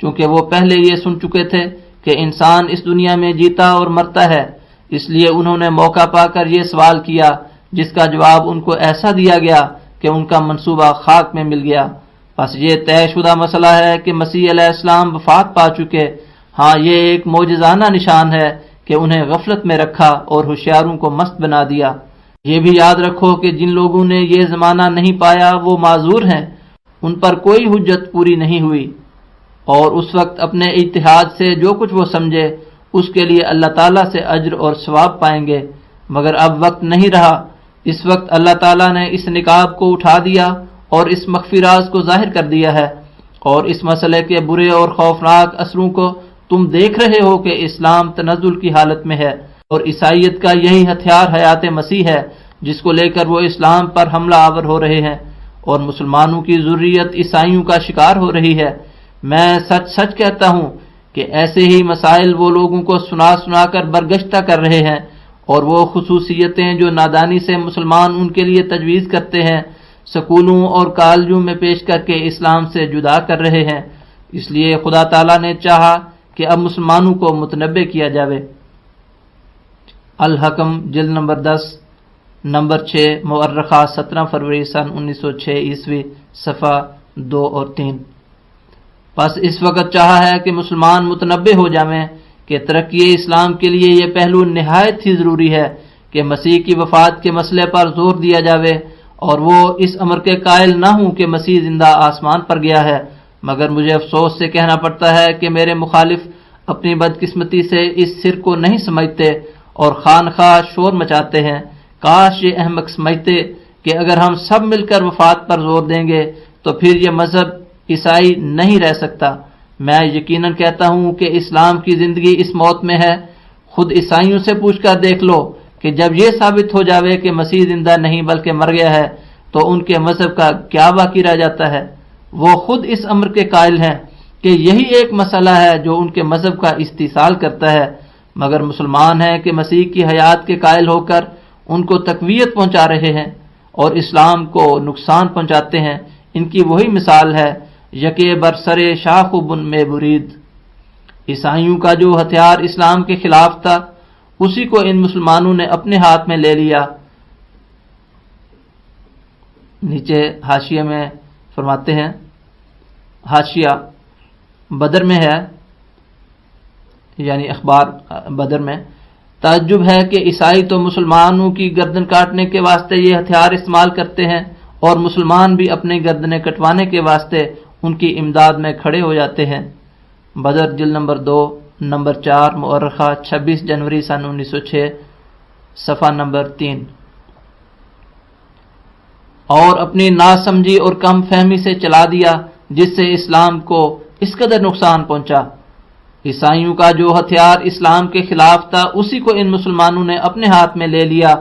چونکہ وہ پہلے یہ سن چکے تھے کہ انسان اس دنیا میں جیتا اور مرتا ہے، اس لیے انہوں نے موقع پا کر یہ سوال کیا، جس کا جواب ان کو ایسا دیا گیا کہ ان کا منصوبہ خاک میں مل گیا۔ بس یہ طے شدہ مسئلہ ہے کہ مسیح علیہ السلام وفات پا چکے۔ ہاں، یہ ایک معجزانہ نشان ہے کہ انہیں غفلت میں رکھا اور ہوشیاروں کو مست بنا دیا۔ یہ بھی یاد رکھو کہ جن لوگوں نے یہ زمانہ نہیں پایا وہ معذور ہیں، ان پر کوئی حجت پوری نہیں ہوئی، اور اس وقت اپنے اجتہاد سے جو کچھ وہ سمجھے اس کے لیے اللہ تعالیٰ سے اجر اور ثواب پائیں گے۔ مگر اب وقت نہیں رہا، اس وقت اللہ تعالیٰ نے اس نقاب کو اٹھا دیا اور اس مخفی راز کو ظاہر کر دیا ہے، اور اس مسئلے کے برے اور خوفناک اثروں کو تم دیکھ رہے ہو کہ اسلام تنزل کی حالت میں ہے، اور عیسائیت کا یہی ہتھیار حیات مسیح ہے جس کو لے کر وہ اسلام پر حملہ آور ہو رہے ہیں، اور مسلمانوں کی ذریت عیسائیوں کا شکار ہو رہی ہے۔ میں سچ سچ کہتا ہوں کہ ایسے ہی مسائل وہ لوگوں کو سنا سنا کر برگشتہ کر رہے ہیں، اور وہ خصوصیتیں جو نادانی سے مسلمان ان کے لیے تجویز کرتے ہیں سکولوں اور کالجوں میں پیش کر کے اسلام سے جدا کر رہے ہیں۔ اس لیے خدا تعالیٰ نے چاہا کہ اب مسلمانوں کو متنبع کیا جاوے۔ الحکم جلد نمبر 10 نمبر 6 مورخہ 17 فروری سن 1906 عیسوی صفحہ 2 اور 3۔ بس اس وقت چاہا ہے کہ مسلمان متنبع ہو جاویں کہ ترقی اسلام کے لیے یہ پہلو نہایت ہی ضروری ہے کہ مسیح کی وفات کے مسئلے پر زور دیا جاوے، اور وہ اس امر کے قائل نہ ہوں کہ مسیح زندہ آسمان پر گیا ہے۔ مگر مجھے افسوس سے کہنا پڑتا ہے کہ میرے مخالف اپنی بدقسمتی سے اس سر کو نہیں سمجھتے اور خواہ شور مچاتے ہیں۔ کاش یہ احمق سمجھتے کہ اگر ہم سب مل کر وفات پر زور دیں گے تو پھر یہ مذہب عیسائی نہیں رہ سکتا۔ میں یقیناً کہتا ہوں کہ اسلام کی زندگی اس موت میں ہے۔ خود عیسائیوں سے پوچھ کر دیکھ لو کہ جب یہ ثابت ہو جاوے کہ مسیح زندہ نہیں بلکہ مر گیا ہے تو ان کے مذہب کا کیا باقی رہ جاتا ہے؟ وہ خود اس امر کے قائل ہیں کہ یہی ایک مسئلہ ہے جو ان کے مذہب کا استحصال کرتا ہے، مگر مسلمان ہیں کہ مسیح کی حیات کے قائل ہو کر ان کو تقویت پہنچا رہے ہیں اور اسلام کو نقصان پہنچاتے ہیں۔ ان کی وہی مثال ہے یکے برسر شاخ و بن میں برید۔ عیسائیوں کا جو ہتھیار اسلام کے خلاف تھا اسی کو ان مسلمانوں نے اپنے ہاتھ میں لے لیا۔ نیچے حاشیے میں فرماتے ہیں، حاشیہ بدر میں ہے، یعنی اخبار بدر میں، تعجب ہے کہ عیسائی تو مسلمانوں کی گردن کاٹنے کے واسطے یہ ہتھیار استعمال کرتے ہیں، اور مسلمان بھی اپنے گردنیں کٹوانے کے واسطے ان کی امداد میں کھڑے ہو جاتے ہیں۔ بدر جلد نمبر 2 نمبر 4 مورخہ 26 جنوری سن 1906 صفحہ نمبر 3۔ اور اپنی ناسمجھی اور کم فہمی سے چلا دیا جس سے اسلام کو اس قدر نقصان پہنچا۔ عیسائیوں کا جو ہتھیار اسلام کے خلاف تھا اسی کو ان مسلمانوں نے اپنے ہاتھ میں لے لیا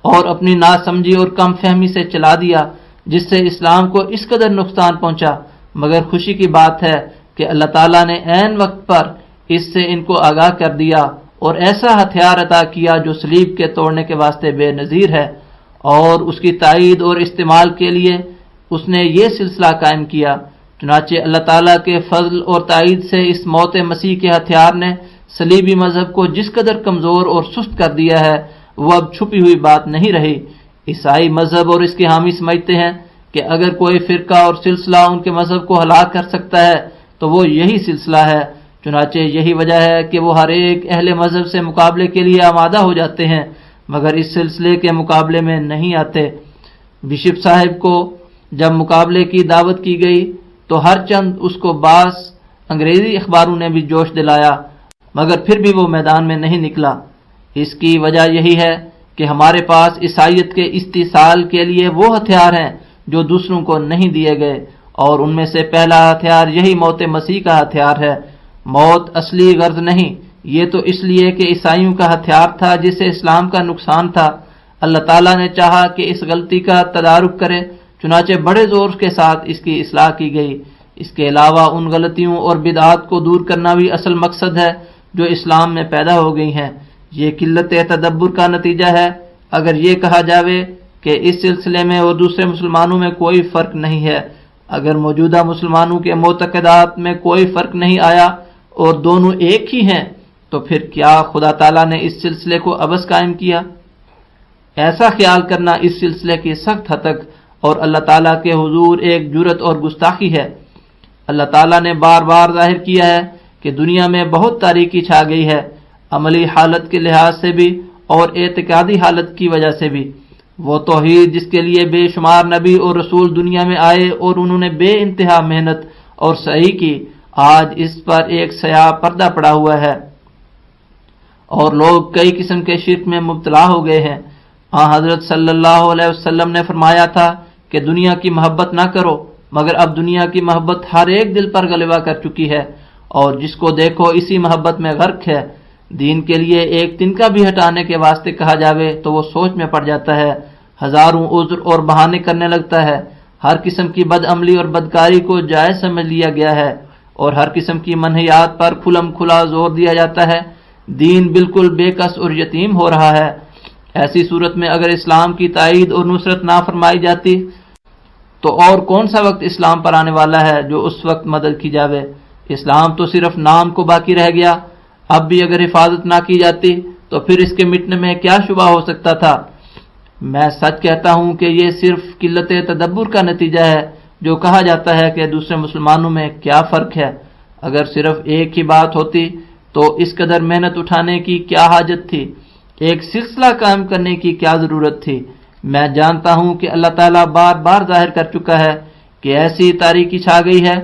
اور اپنی ناسمجھی اور کم فہمی سے چلا دیا جس سے اسلام کو اس قدر نقصان پہنچا۔ مگر خوشی کی بات ہے کہ اللہ تعالیٰ نے عین وقت پر اس سے ان کو آگاہ کر دیا اور ایسا ہتھیار عطا کیا جو صلیب کے توڑنے کے واسطے بے نظیر ہے، اور اس کی تائید اور استعمال کے لیے اس نے یہ سلسلہ قائم کیا۔ چنانچہ اللہ تعالیٰ کے فضل اور تائید سے اس موت مسیح کے ہتھیار نے صلیبی مذہب کو جس قدر کمزور اور سست کر دیا ہے وہ اب چھپی ہوئی بات نہیں رہی۔ عیسائی مذہب اور اس کے حامی سمجھتے ہیں کہ اگر کوئی فرقہ اور سلسلہ ان کے مذہب کو ہلاک کر سکتا ہے تو وہ یہی سلسلہ ہے۔ چنانچہ یہی وجہ ہے کہ وہ ہر ایک اہل مذہب سے مقابلے کے لیے آمادہ ہو جاتے ہیں مگر اس سلسلے کے مقابلے میں نہیں آتے۔ بشپ صاحب کو جب مقابلے کی دعوت کی گئی تو ہر چند اس کو بعض انگریزی اخباروں نے بھی جوش دلایا مگر پھر بھی وہ میدان میں نہیں نکلا۔ اس کی وجہ یہی ہے کہ ہمارے پاس عیسائیت کے استحصال کے لیے وہ ہتھیار ہیں جو دوسروں کو نہیں دیے گئے، اور ان میں سے پہلا ہتھیار یہی موت مسیح کا ہتھیار ہے۔ موت اصلی غرض نہیں، یہ تو اس لیے کہ عیسائیوں کا ہتھیار تھا جس سے اسلام کا نقصان تھا۔ اللہ تعالیٰ نے چاہا کہ اس غلطی کا تدارک کرے، چنانچہ بڑے زور کے ساتھ اس کی اصلاح کی گئی۔ اس کے علاوہ ان غلطیوں اور بدعات کو دور کرنا بھی اصل مقصد ہے جو اسلام میں پیدا ہو گئی ہیں۔ یہ قلت تدبر کا نتیجہ ہے۔ اگر یہ کہا جاوے کہ اس سلسلے میں اور دوسرے مسلمانوں میں کوئی فرق نہیں ہے۔ اگر موجودہ مسلمانوں کے معتقدات میں کوئی فرق نہیں آیا اور دونوں ایک ہی ہیں تو پھر کیا خدا تعالیٰ نے اس سلسلے کو ابس قائم کیا؟ ایسا خیال کرنا اس سلسلے کی سخت ہتک اور اللہ تعالیٰ کے حضور ایک جرت اور گستاخی ہے۔ اللہ تعالیٰ نے بار بار ظاہر کیا ہے کہ دنیا میں بہت تاریکی چھا گئی ہے، عملی حالت کے لحاظ سے بھی اور اعتقادی حالت کی وجہ سے بھی۔ وہ توحید جس کے لیے بے شمار نبی اور رسول دنیا میں آئے اور انہوں نے بے انتہا محنت اور سعی کی، آج اس پر ایک سیاہ پردہ پڑا ہوا ہے اور لوگ کئی قسم کے شرک میں مبتلا ہو گئے ہیں۔ حضرت صلی اللہ علیہ وسلم نے فرمایا تھا کہ دنیا کی محبت نہ کرو، مگر اب دنیا کی محبت ہر ایک دل پر غلبہ کر چکی ہے اور جس کو دیکھو اسی محبت میں غرق ہے۔ دین کے لیے ایک تنکا بھی ہٹانے کے واسطے کہا جاوے تو وہ سوچ میں پڑ جاتا ہے، ہزاروں عذر اور بہانے کرنے لگتا ہے۔ ہر قسم کی بد عملی اور بدکاری کو جائز سمجھ لیا گیا ہے اور ہر قسم کی منہیات پر کھلم کھلا زور دیا جاتا ہے۔ دین بالکل بے کس اور یتیم ہو رہا ہے۔ ایسی صورت میں اگر اسلام کی تائید اور نصرت نہ فرمائی جاتی تو اور کون سا وقت اسلام پر آنے والا ہے جو اس وقت مدد کی جاوے؟ اسلام تو صرف نام کو باقی رہ گیا۔ اب بھی اگر حفاظت نہ کی جاتی تو پھر اس کے مٹنے میں کیا شبہ ہو سکتا تھا؟ میں سچ کہتا ہوں کہ یہ صرف قلت تدبر کا نتیجہ ہے جو کہا جاتا ہے کہ دوسرے مسلمانوں میں کیا فرق ہے۔ اگر صرف ایک ہی بات ہوتی تو اس قدر محنت اٹھانے کی کیا حاجت تھی؟ ایک سلسلہ قائم کرنے کی کیا ضرورت تھی؟ میں جانتا ہوں کہ اللہ تعالیٰ بار بار ظاہر کر چکا ہے کہ ایسی تاریکی چھا گئی ہے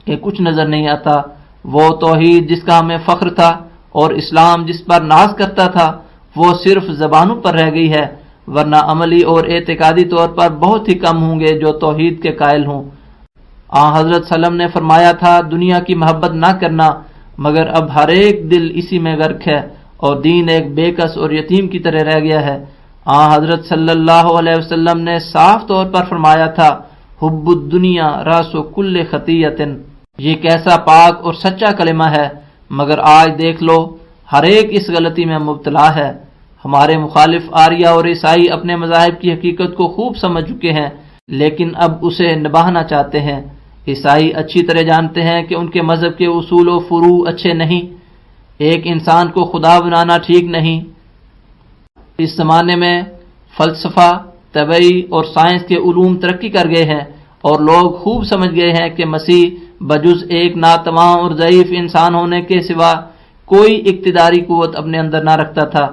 کہ کچھ نظر نہیں آتا۔ وہ توحید جس کا ہمیں فخر تھا اور اسلام جس پر ناز کرتا تھا وہ صرف زبانوں پر رہ گئی ہے، ورنہ عملی اور اعتقادی طور پر بہت ہی کم ہوں گے جو توحید کے قائل ہوں۔ حضرت صلی اللہ علیہ وسلم نے فرمایا تھا دنیا کی محبت نہ کرنا، مگر اب ہر ایک دل اسی میں غرق ہے اور دین ایک بے کس اور یتیم کی طرح رہ گیا ہے۔ حضرت صلی اللہ علیہ وسلم نے صاف طور پر فرمایا تھا حب الدنیا راس کل خطیۃ۔ یہ کیسا پاک اور سچا کلمہ ہے، مگر آج دیکھ لو ہر ایک اس غلطی میں مبتلا ہے۔ ہمارے مخالف آریہ اور عیسائی اپنے مذاہب کی حقیقت کو خوب سمجھ چکے ہیں لیکن اب اسے نبھانا چاہتے ہیں۔ عیسائی اچھی طرح جانتے ہیں کہ ان کے مذہب کے اصول و فروع اچھے نہیں، ایک انسان کو خدا بنانا ٹھیک نہیں۔ اس زمانے میں فلسفہ، طبعی اور سائنس کے علوم ترقی کر گئے ہیں اور لوگ خوب سمجھ گئے ہیں کہ مسیح بجز ایک ناتواں اور ضعیف انسان ہونے کے سوا کوئی اقتداری قوت اپنے اندر نہ رکھتا تھا،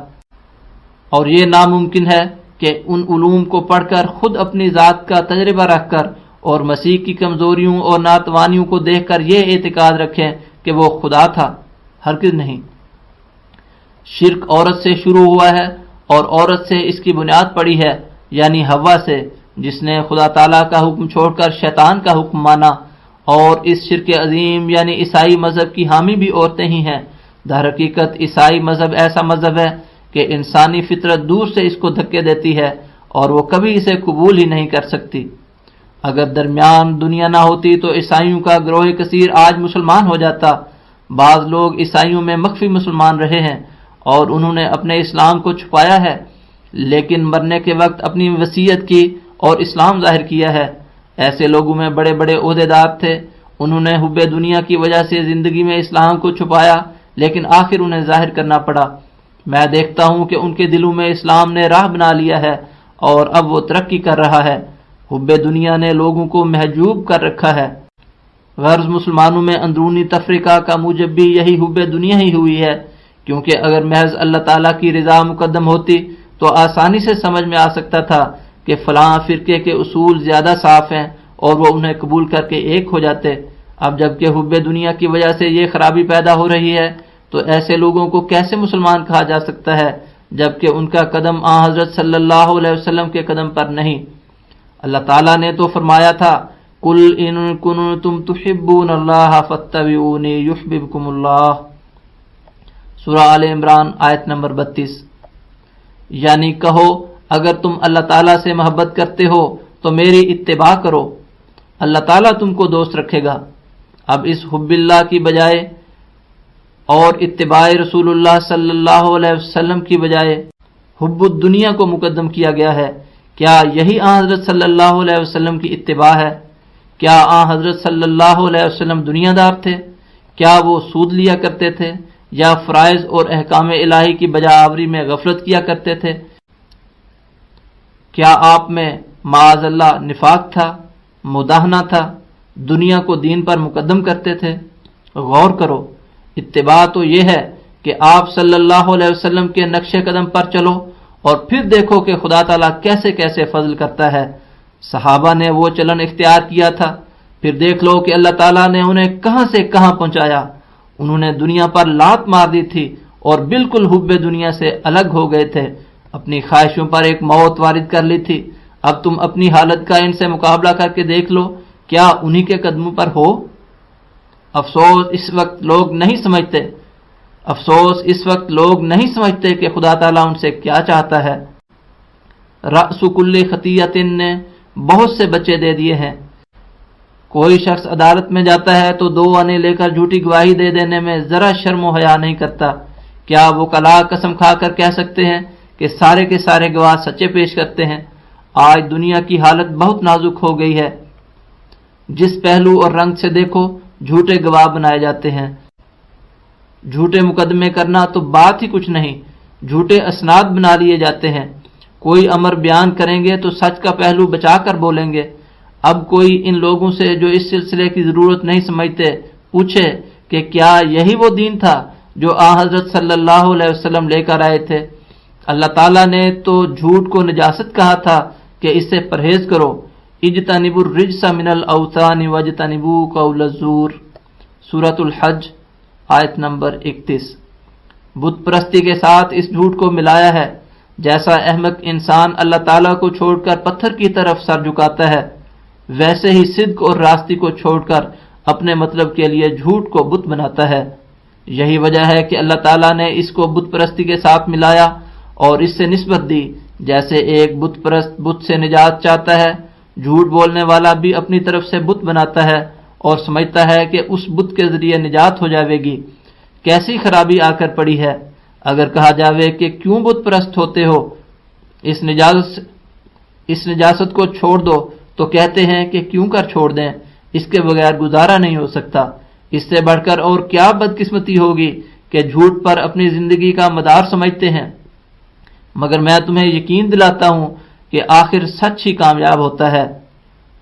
اور یہ ناممکن ہے کہ ان علوم کو پڑھ کر خود اپنی ذات کا تجربہ رکھ کر اور مسیح کی کمزوریوں اور ناتوانیوں کو دیکھ کر یہ اعتقاد رکھیں کہ وہ خدا تھا۔ ہرگز نہیں۔ شرک عورت سے شروع ہوا ہے اور عورت سے اس کی بنیاد پڑی ہے، یعنی حوا سے، جس نے خدا تعالیٰ کا حکم چھوڑ کر شیطان کا حکم مانا، اور اس شرک عظیم یعنی عیسائی مذہب کی حامی بھی عورتیں ہی ہیں۔ در حقیقت عیسائی مذہب ایسا مذہب ہے کہ انسانی فطرت دور سے اس کو دھکے دیتی ہے اور وہ کبھی اسے قبول ہی نہیں کر سکتی۔ اگر درمیان دنیا نہ ہوتی تو عیسائیوں کا گروہ کثیر آج مسلمان ہو جاتا۔ بعض لوگ عیسائیوں میں مخفی مسلمان رہے ہیں اور انہوں نے اپنے اسلام کو چھپایا ہے، لیکن مرنے کے وقت اپنی وصیت کی اور اسلام ظاہر کیا ہے۔ ایسے لوگوں میں بڑے بڑے عہدیدار تھے، انہوں نے حب دنیا کی وجہ سے زندگی میں اسلام کو چھپایا لیکن آخر انہیں ظاہر کرنا پڑا۔ میں دیکھتا ہوں کہ ان کے دلوں میں اسلام نے راہ بنا لیا ہے اور اب وہ ترقی کر رہا ہے۔ حب دنیا نے لوگوں کو محجوب کر رکھا ہے۔ غرض مسلمانوں میں اندرونی تفریقہ کا موجب بھی یہی حب دنیا ہی ہوئی ہے، کیونکہ اگر محض اللہ تعالیٰ کی رضا مقدم ہوتی تو آسانی سے سمجھ میں آ سکتا تھا کہ فلاں فرقے کے اصول زیادہ صاف ہیں اور وہ انہیں قبول کر کے ایک ہو جاتے۔ اب جب کہ حب دنیا کی وجہ سے یہ خرابی پیدا ہو رہی ہے تو ایسے لوگوں کو کیسے مسلمان کہا جا سکتا ہے جبکہ ان کا قدم حضرت صلی اللہ علیہ وسلم کے قدم پر نہیں۔ اللہ تعالیٰ نے تو فرمایا تھا قل ان کنتم تحبون اللہ فاتبعونی یحببکم اللہ، سورہ آل عمران آیت نمبر 32۔ یعنی کہو اگر تم اللہ تعالیٰ سے محبت کرتے ہو تو میری اتباع کرو، اللہ تعالیٰ تم کو دوست رکھے گا۔ اب اس حب اللہ کی بجائے اور اتباع رسول اللہ صلی اللہ علیہ وسلم کی بجائے حب الدنیا کو مقدم کیا گیا ہے، کیا یہی آن حضرت صلی اللہ علیہ وسلم کی اتباع ہے؟ کیا آن حضرت صلی اللہ علیہ وسلم دنیا دار تھے؟ کیا وہ سود لیا کرتے تھے یا فرائض اور احکام الہی کی بجا آوری میں غفلت کیا کرتے تھے؟ کیا آپ میں معاذ اللہ نفاق تھا، مداہنہ تھا، دنیا کو دین پر مقدم کرتے تھے؟ غور کرو، اتباع تو یہ ہے کہ آپ صلی اللہ علیہ وسلم کے نقش قدم پر چلو اور پھر دیکھو کہ خدا تعالیٰ کیسے کیسے فضل کرتا ہے۔ صحابہ نے وہ چلن اختیار کیا تھا، پھر دیکھ لو کہ اللہ تعالیٰ نے انہیں کہاں سے کہاں پہنچایا۔ انہوں نے دنیا پر لات مار دی تھی اور بالکل حب دنیا سے الگ ہو گئے تھے، اپنی خواہشوں پر ایک موت وارد کر لی تھی۔ اب تم اپنی حالت کا ان سے مقابلہ کر کے دیکھ لو، کیا انہی کے قدموں پر ہو؟ افسوس اس وقت لوگ نہیں سمجھتے کہ خدا تعالیٰ ان سے کیا چاہتا ہے۔ رأس کل خطیۃ نے بہت سے بچے دے دیے ہیں۔ کوئی شخص عدالت میں جاتا ہے تو 2 آنے لے کر جھوٹی گواہی دے دینے میں ذرا شرم و حیا نہیں کرتا۔ کیا وہ کلا قسم کھا کر کہہ سکتے ہیں کہ سارے کے سارے گواہ سچے پیش کرتے ہیں؟ آج دنیا کی حالت بہت نازک ہو گئی ہے، جس پہلو اور رنگ سے دیکھو جھوٹے گواہ بنائے جاتے ہیں۔ جھوٹے مقدمے کرنا تو بات ہی کچھ نہیں، جھوٹے اسناد بنا لیے جاتے ہیں۔ کوئی امر بیان کریں گے تو سچ کا پہلو بچا کر بولیں گے۔ اب کوئی ان لوگوں سے جو اس سلسلے کی ضرورت نہیں سمجھتے پوچھے کہ کیا یہی وہ دین تھا جو آن حضرت صلی اللہ علیہ وسلم لے کر آئے تھے؟ اللہ تعالیٰ نے تو جھوٹ کو نجاست کہا تھا کہ اس سے پرہیز کرو، اجتنبوا الرجس من الاوثان واجتنبوا قول الزور، سورۃ الحج آیت نمبر 31۔ بت پرستی کے ساتھ اس جھوٹ کو ملایا ہے۔ جیسا احمق انسان اللہ تعالیٰ کو چھوڑ کر پتھر کی طرف سر جھکاتا ہے، ویسے ہی صدق اور راستی کو چھوڑ کر اپنے مطلب کے لیے جھوٹ کو بت بناتا ہے۔ یہی وجہ ہے کہ اللہ تعالیٰ نے اس کو بت پرستی کے ساتھ ملایا اور اس سے نسبت دی۔ جیسے ایک بت پرست بت سے نجات چاہتا ہے، جھوٹ بولنے والا بھی اپنی طرف سے بت بناتا ہے اور سمجھتا ہے کہ اس بت کے ذریعے نجات ہو جاوے گی۔ کیسی خرابی آ کر پڑی ہے! اگر کہا جاوے کہ کیوں بت پرست ہوتے ہو، اس نجاست کو چھوڑ دو، تو کہتے ہیں کہ کیوں کر چھوڑ دیں، اس کے بغیر گزارا نہیں ہو سکتا۔ اس سے بڑھ کر اور کیا بدقسمتی ہوگی کہ جھوٹ پر اپنی زندگی کا مدار سمجھتے ہیں۔ مگر میں تمہیں یقین دلاتا ہوں کہ آخر سچ ہی کامیاب ہوتا ہے،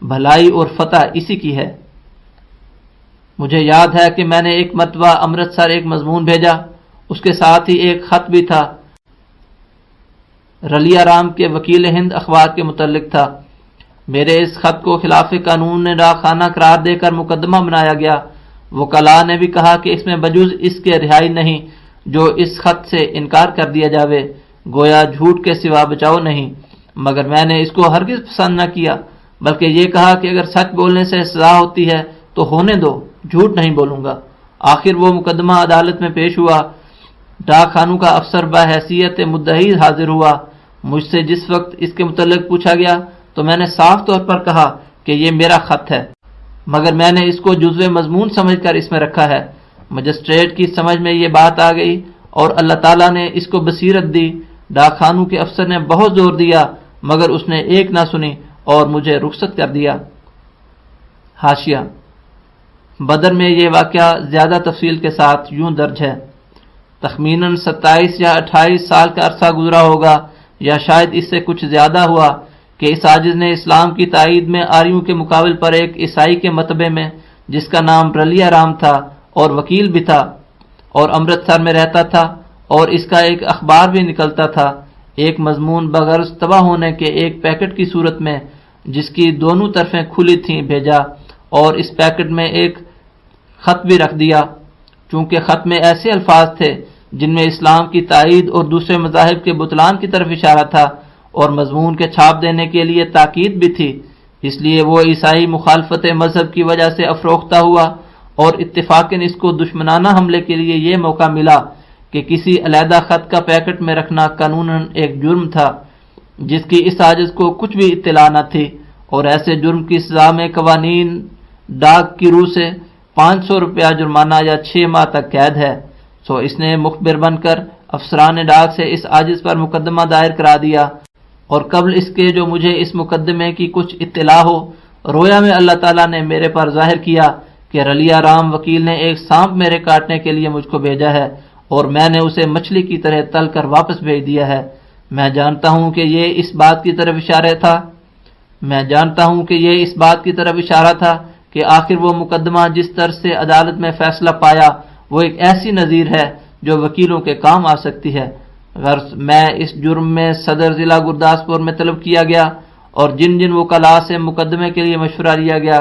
بھلائی اور فتح اسی کی ہے۔ مجھے یاد ہے کہ میں نے ایک مرتبہ امرتسر ایک مضمون بھیجا، اس کے ساتھ ہی ایک خط بھی تھا، رلیہ رام کے وکیل ہند اخبار کے متعلق تھا۔ میرے اس خط کو خلاف قانون ڈاک خانہ قرار دے کر مقدمہ بنایا گیا۔ وکلاء نے بھی کہا کہ اس میں بجز اس کے رہائی نہیں جو اس خط سے انکار کر دیا جاوے، گویا جھوٹ کے سوا بچاؤ نہیں۔ مگر میں نے اس کو ہرگز پسند نہ کیا، بلکہ یہ کہا کہ اگر سچ بولنے سے سزا ہوتی ہے تو ہونے دو، جھوٹ نہیں بولوں گا۔ آخر وہ مقدمہ عدالت میں پیش ہوا۔ ڈاک خانوں کا افسر بحیثیت مدعی حاضر ہوا۔ مجھ سے جس وقت اس کے متعلق پوچھا گیا تو میں نے صاف طور پر کہا کہ یہ میرا خط ہے، مگر میں نے اس کو جزو مضمون سمجھ کر اس میں رکھا ہے۔ مجسٹریٹ کی سمجھ میں یہ بات آ گئی اور اللہ تعالیٰ نے اس کو بصیرت دی۔ ڈاک خانوں کے افسر نے بہت زور دیا مگر اس نے ایک نہ سنی اور مجھے رخصت کر دیا۔ حاشیہ: بدر میں یہ واقعہ زیادہ تفصیل کے ساتھ یوں درج ہے: تخمیناً 27 یا 28 سال کا عرصہ گزرا ہوگا یا شاید اس سے کچھ زیادہ ہوا کہ اس عاجز نے اسلام کی تائید میں آریوں کے مقابل پر ایک عیسائی کے مطبع میں، جس کا نام رلیہ رام تھا اور وکیل بھی تھا اور امرتسر میں رہتا تھا اور اس کا ایک اخبار بھی نکلتا تھا، ایک مضمون بغرض تباہ ہونے کے ایک پیکٹ کی صورت میں جس کی دونوں طرفیں کھلی تھیں بھیجا، اور اس پیکٹ میں ایک خط بھی رکھ دیا۔ چونکہ خط میں ایسے الفاظ تھے جن میں اسلام کی تائید اور دوسرے مذاہب کے بطلان کی طرف اشارہ تھا اور مضمون کے چھاپ دینے کے لیے تاکید بھی تھی، اس لیے وہ عیسائی مخالفت مذہب کی وجہ سے افروختہ ہوا اور اتفاقاً اس کو دشمنانہ حملے کے لیے یہ موقع ملا کہ کسی علیحدہ خط کا پیکٹ میں رکھنا قانوناً ایک جرم تھا جس کی اس عاجز کو کچھ بھی اطلاع نہ تھی، اور ایسے جرم کی سزا میں قوانین ڈاک کی روح سے 500 روپیہ جرمانہ یا 6 ماہ تک قید ہے۔ سو اس نے مخبر بن کر افسران ڈاک سے اس عاجز پر مقدمہ دائر کرا دیا۔ اور قبل اس کے جو مجھے اس مقدمے کی کچھ اطلاع ہو، رویا میں اللہ تعالیٰ نے میرے پر ظاہر کیا کہ رلیا رام وکیل نے ایک سانپ میرے کاٹنے کے لیے مجھ کو بھیجا ہے اور میں نے اسے مچھلی کی طرح تل کر واپس بھیج دیا ہے۔ میں جانتا ہوں کہ یہ اس بات کی طرف اشارہ تھا کہ آخر وہ مقدمہ جس طرح سے عدالت میں فیصلہ پایا وہ ایک ایسی نظیر ہے جو وکیلوں کے کام آ سکتی ہے۔ غرض میں اس جرم میں صدر ضلع گرداسپور میں طلب کیا گیا اور جن جن وکلاء سے مقدمے کے لیے مشورہ لیا گیا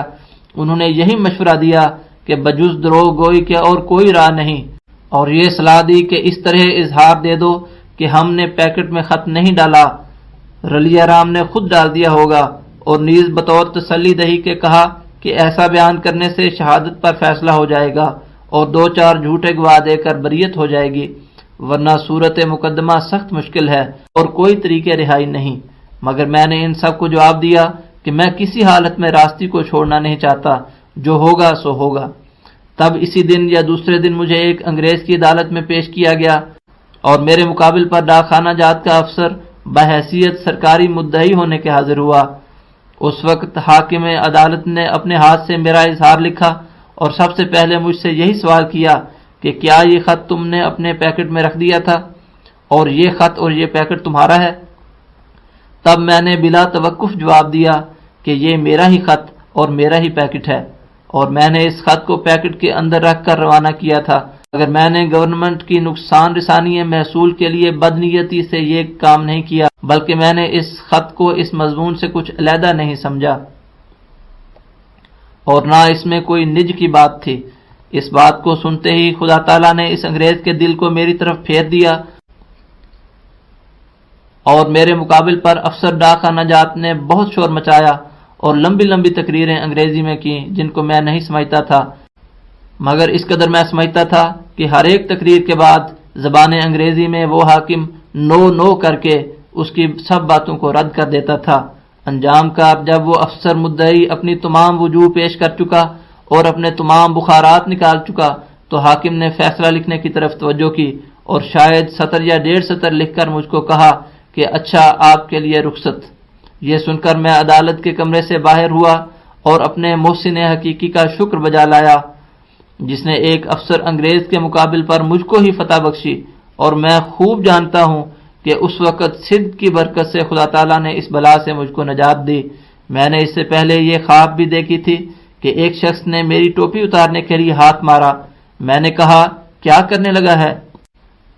انہوں نے یہی مشورہ دیا کہ بجز دروغ گوئی کے اور کوئی راہ نہیں، اور یہ صلاح دی کہ اس طرح اظہار دے دو کہ ہم نے پیکٹ میں خط نہیں ڈالا، رلیا رام نے خود ڈال دیا ہوگا، اور نیز بطور تسلی دہی کے کہا کہ ایسا بیان کرنے سے شہادت پر فیصلہ ہو جائے گا اور 2-4 جھوٹے گواہ دے کر بریت ہو جائے گی، ورنہ صورت مقدمہ سخت مشکل ہے اور کوئی طریقے رہائی نہیں۔ مگر میں نے ان سب کو جواب دیا کہ میں کسی حالت میں راستی کو چھوڑنا نہیں چاہتا، جو ہوگا سو ہوگا۔ تب اسی دن یا دوسرے دن مجھے ایک انگریز کی عدالت میں پیش کیا گیا اور میرے مقابل پر ڈاک خانہ جات کا افسر بحیثیت سرکاری مدعی ہونے کے حاضر ہوا۔ اس وقت حاکم عدالت نے اپنے ہاتھ سے میرا اظہار لکھا اور سب سے پہلے مجھ سے یہی سوال کیا کہ کیا یہ خط تم نے اپنے پیکٹ میں رکھ دیا تھا اور یہ خط اور یہ پیکٹ تمہارا ہے؟ تب میں نے بلا توقف جواب دیا کہ یہ میرا ہی خط اور میرا ہی پیکٹ ہے، اور میں نے اس خط کو پیکٹ کے اندر رکھ کر روانہ کیا تھا۔ اگر میں نے گورنمنٹ کی نقصان رسانی محصول کے لیے بدنیتی سے یہ کام نہیں کیا، بلکہ میں نے اس خط کو اس مضمون سے کچھ علیحدہ نہیں سمجھا اور نہ اس میں کوئی نج کی بات تھی۔ اس بات کو سنتے ہی خدا تعالیٰ نے اس انگریز کے دل کو میری طرف پھیر دیا اور میرے مقابل پر افسر ڈاک خانہ جات نے بہت شور مچایا اور لمبی لمبی تقریریں انگریزی میں کی جن کو میں نہیں سمجھتا تھا، مگر اس قدر میں سمجھتا تھا کہ ہر ایک تقریر کے بعد زبان انگریزی میں وہ حاکم نو کر کے اس کی سب باتوں کو رد کر دیتا تھا۔ انجام کا جب وہ افسر مدعی اپنی تمام وجوہ پیش کر چکا اور اپنے تمام بخارات نکال چکا تو حاکم نے فیصلہ لکھنے کی طرف توجہ کی اور شاید 1 یا 1.5 سطر لکھ کر مجھ کو کہا کہ اچھا آپ کے لیے رخصت۔ یہ سن کر میں عدالت کے کمرے سے باہر ہوا اور اپنے محسن حقیقی کا شکر بجا لایا جس نے ایک افسر انگریز کے مقابل پر مجھ کو ہی فتح بخشی، اور میں خوب جانتا ہوں کہ اس وقت صدق کی برکت سے خدا تعالیٰ نے اس بلا سے مجھ کو نجات دی۔ میں نے اس سے پہلے یہ خواب بھی دیکھی تھی کہ ایک شخص نے میری ٹوپی اتارنے کے لیے ہاتھ مارا۔ میں نے کہا کیا کرنے لگا ہے؟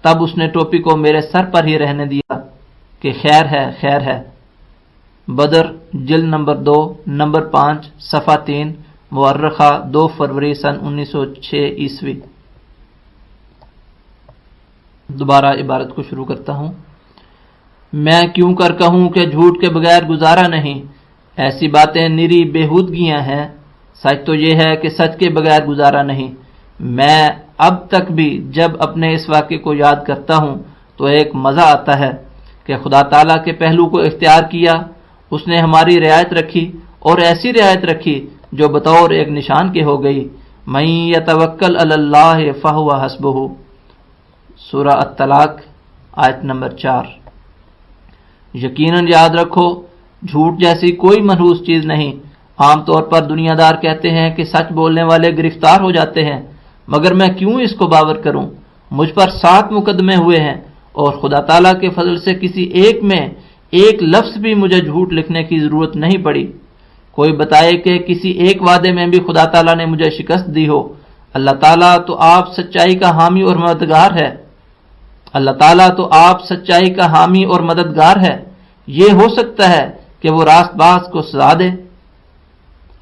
تب اس نے ٹوپی کو میرے سر پر ہی رہنے دیا کہ خیر ہے۔ بدر جلد نمبر 2 نمبر 5 صفحہ 3 مورخہ 2 فروری سن 1906 عیسوی۔ دوبارہ عبارت کو شروع کرتا ہوں۔ میں کیوں کر کہوں کہ جھوٹ کے بغیر گزارا نہیں، ایسی باتیں نری بےہودگیاں ہیں، سچ تو یہ ہے کہ سچ کے بغیر گزارا نہیں۔ میں اب تک بھی جب اپنے اس واقعے کو یاد کرتا ہوں تو ایک مزہ آتا ہے کہ خدا تعالیٰ کے پہلو کو اختیار کیا، اس نے ہماری رعایت رکھی اور ایسی رعایت رکھی جو بطور ایک نشان کے ہو گئی۔ من یتوکل علی اللہ فہو حسبہ، سورہ الطلاق آیت نمبر 4۔ یقیناً یاد رکھو جھوٹ جیسی کوئی منحوس چیز نہیں۔ عام طور پر دنیا دار کہتے ہیں کہ سچ بولنے والے گرفتار ہو جاتے ہیں، مگر میں کیوں اس کو باور کروں؟ مجھ پر 7 مقدمے ہوئے ہیں اور خدا تعالیٰ کے فضل سے کسی ایک میں ایک لفظ بھی مجھے جھوٹ لکھنے کی ضرورت نہیں پڑی۔ کوئی بتائے کہ کسی ایک وعدے میں بھی خدا تعالیٰ نے مجھے شکست دی ہو۔ اللہ تعالیٰ تو آپ سچائی کا حامی اور مددگار ہے۔ اللہ تعالیٰ تو آپ سچائی کا حامی اور مددگار ہے۔ یہ ہو سکتا ہے کہ وہ راست باز کو سزا دے۔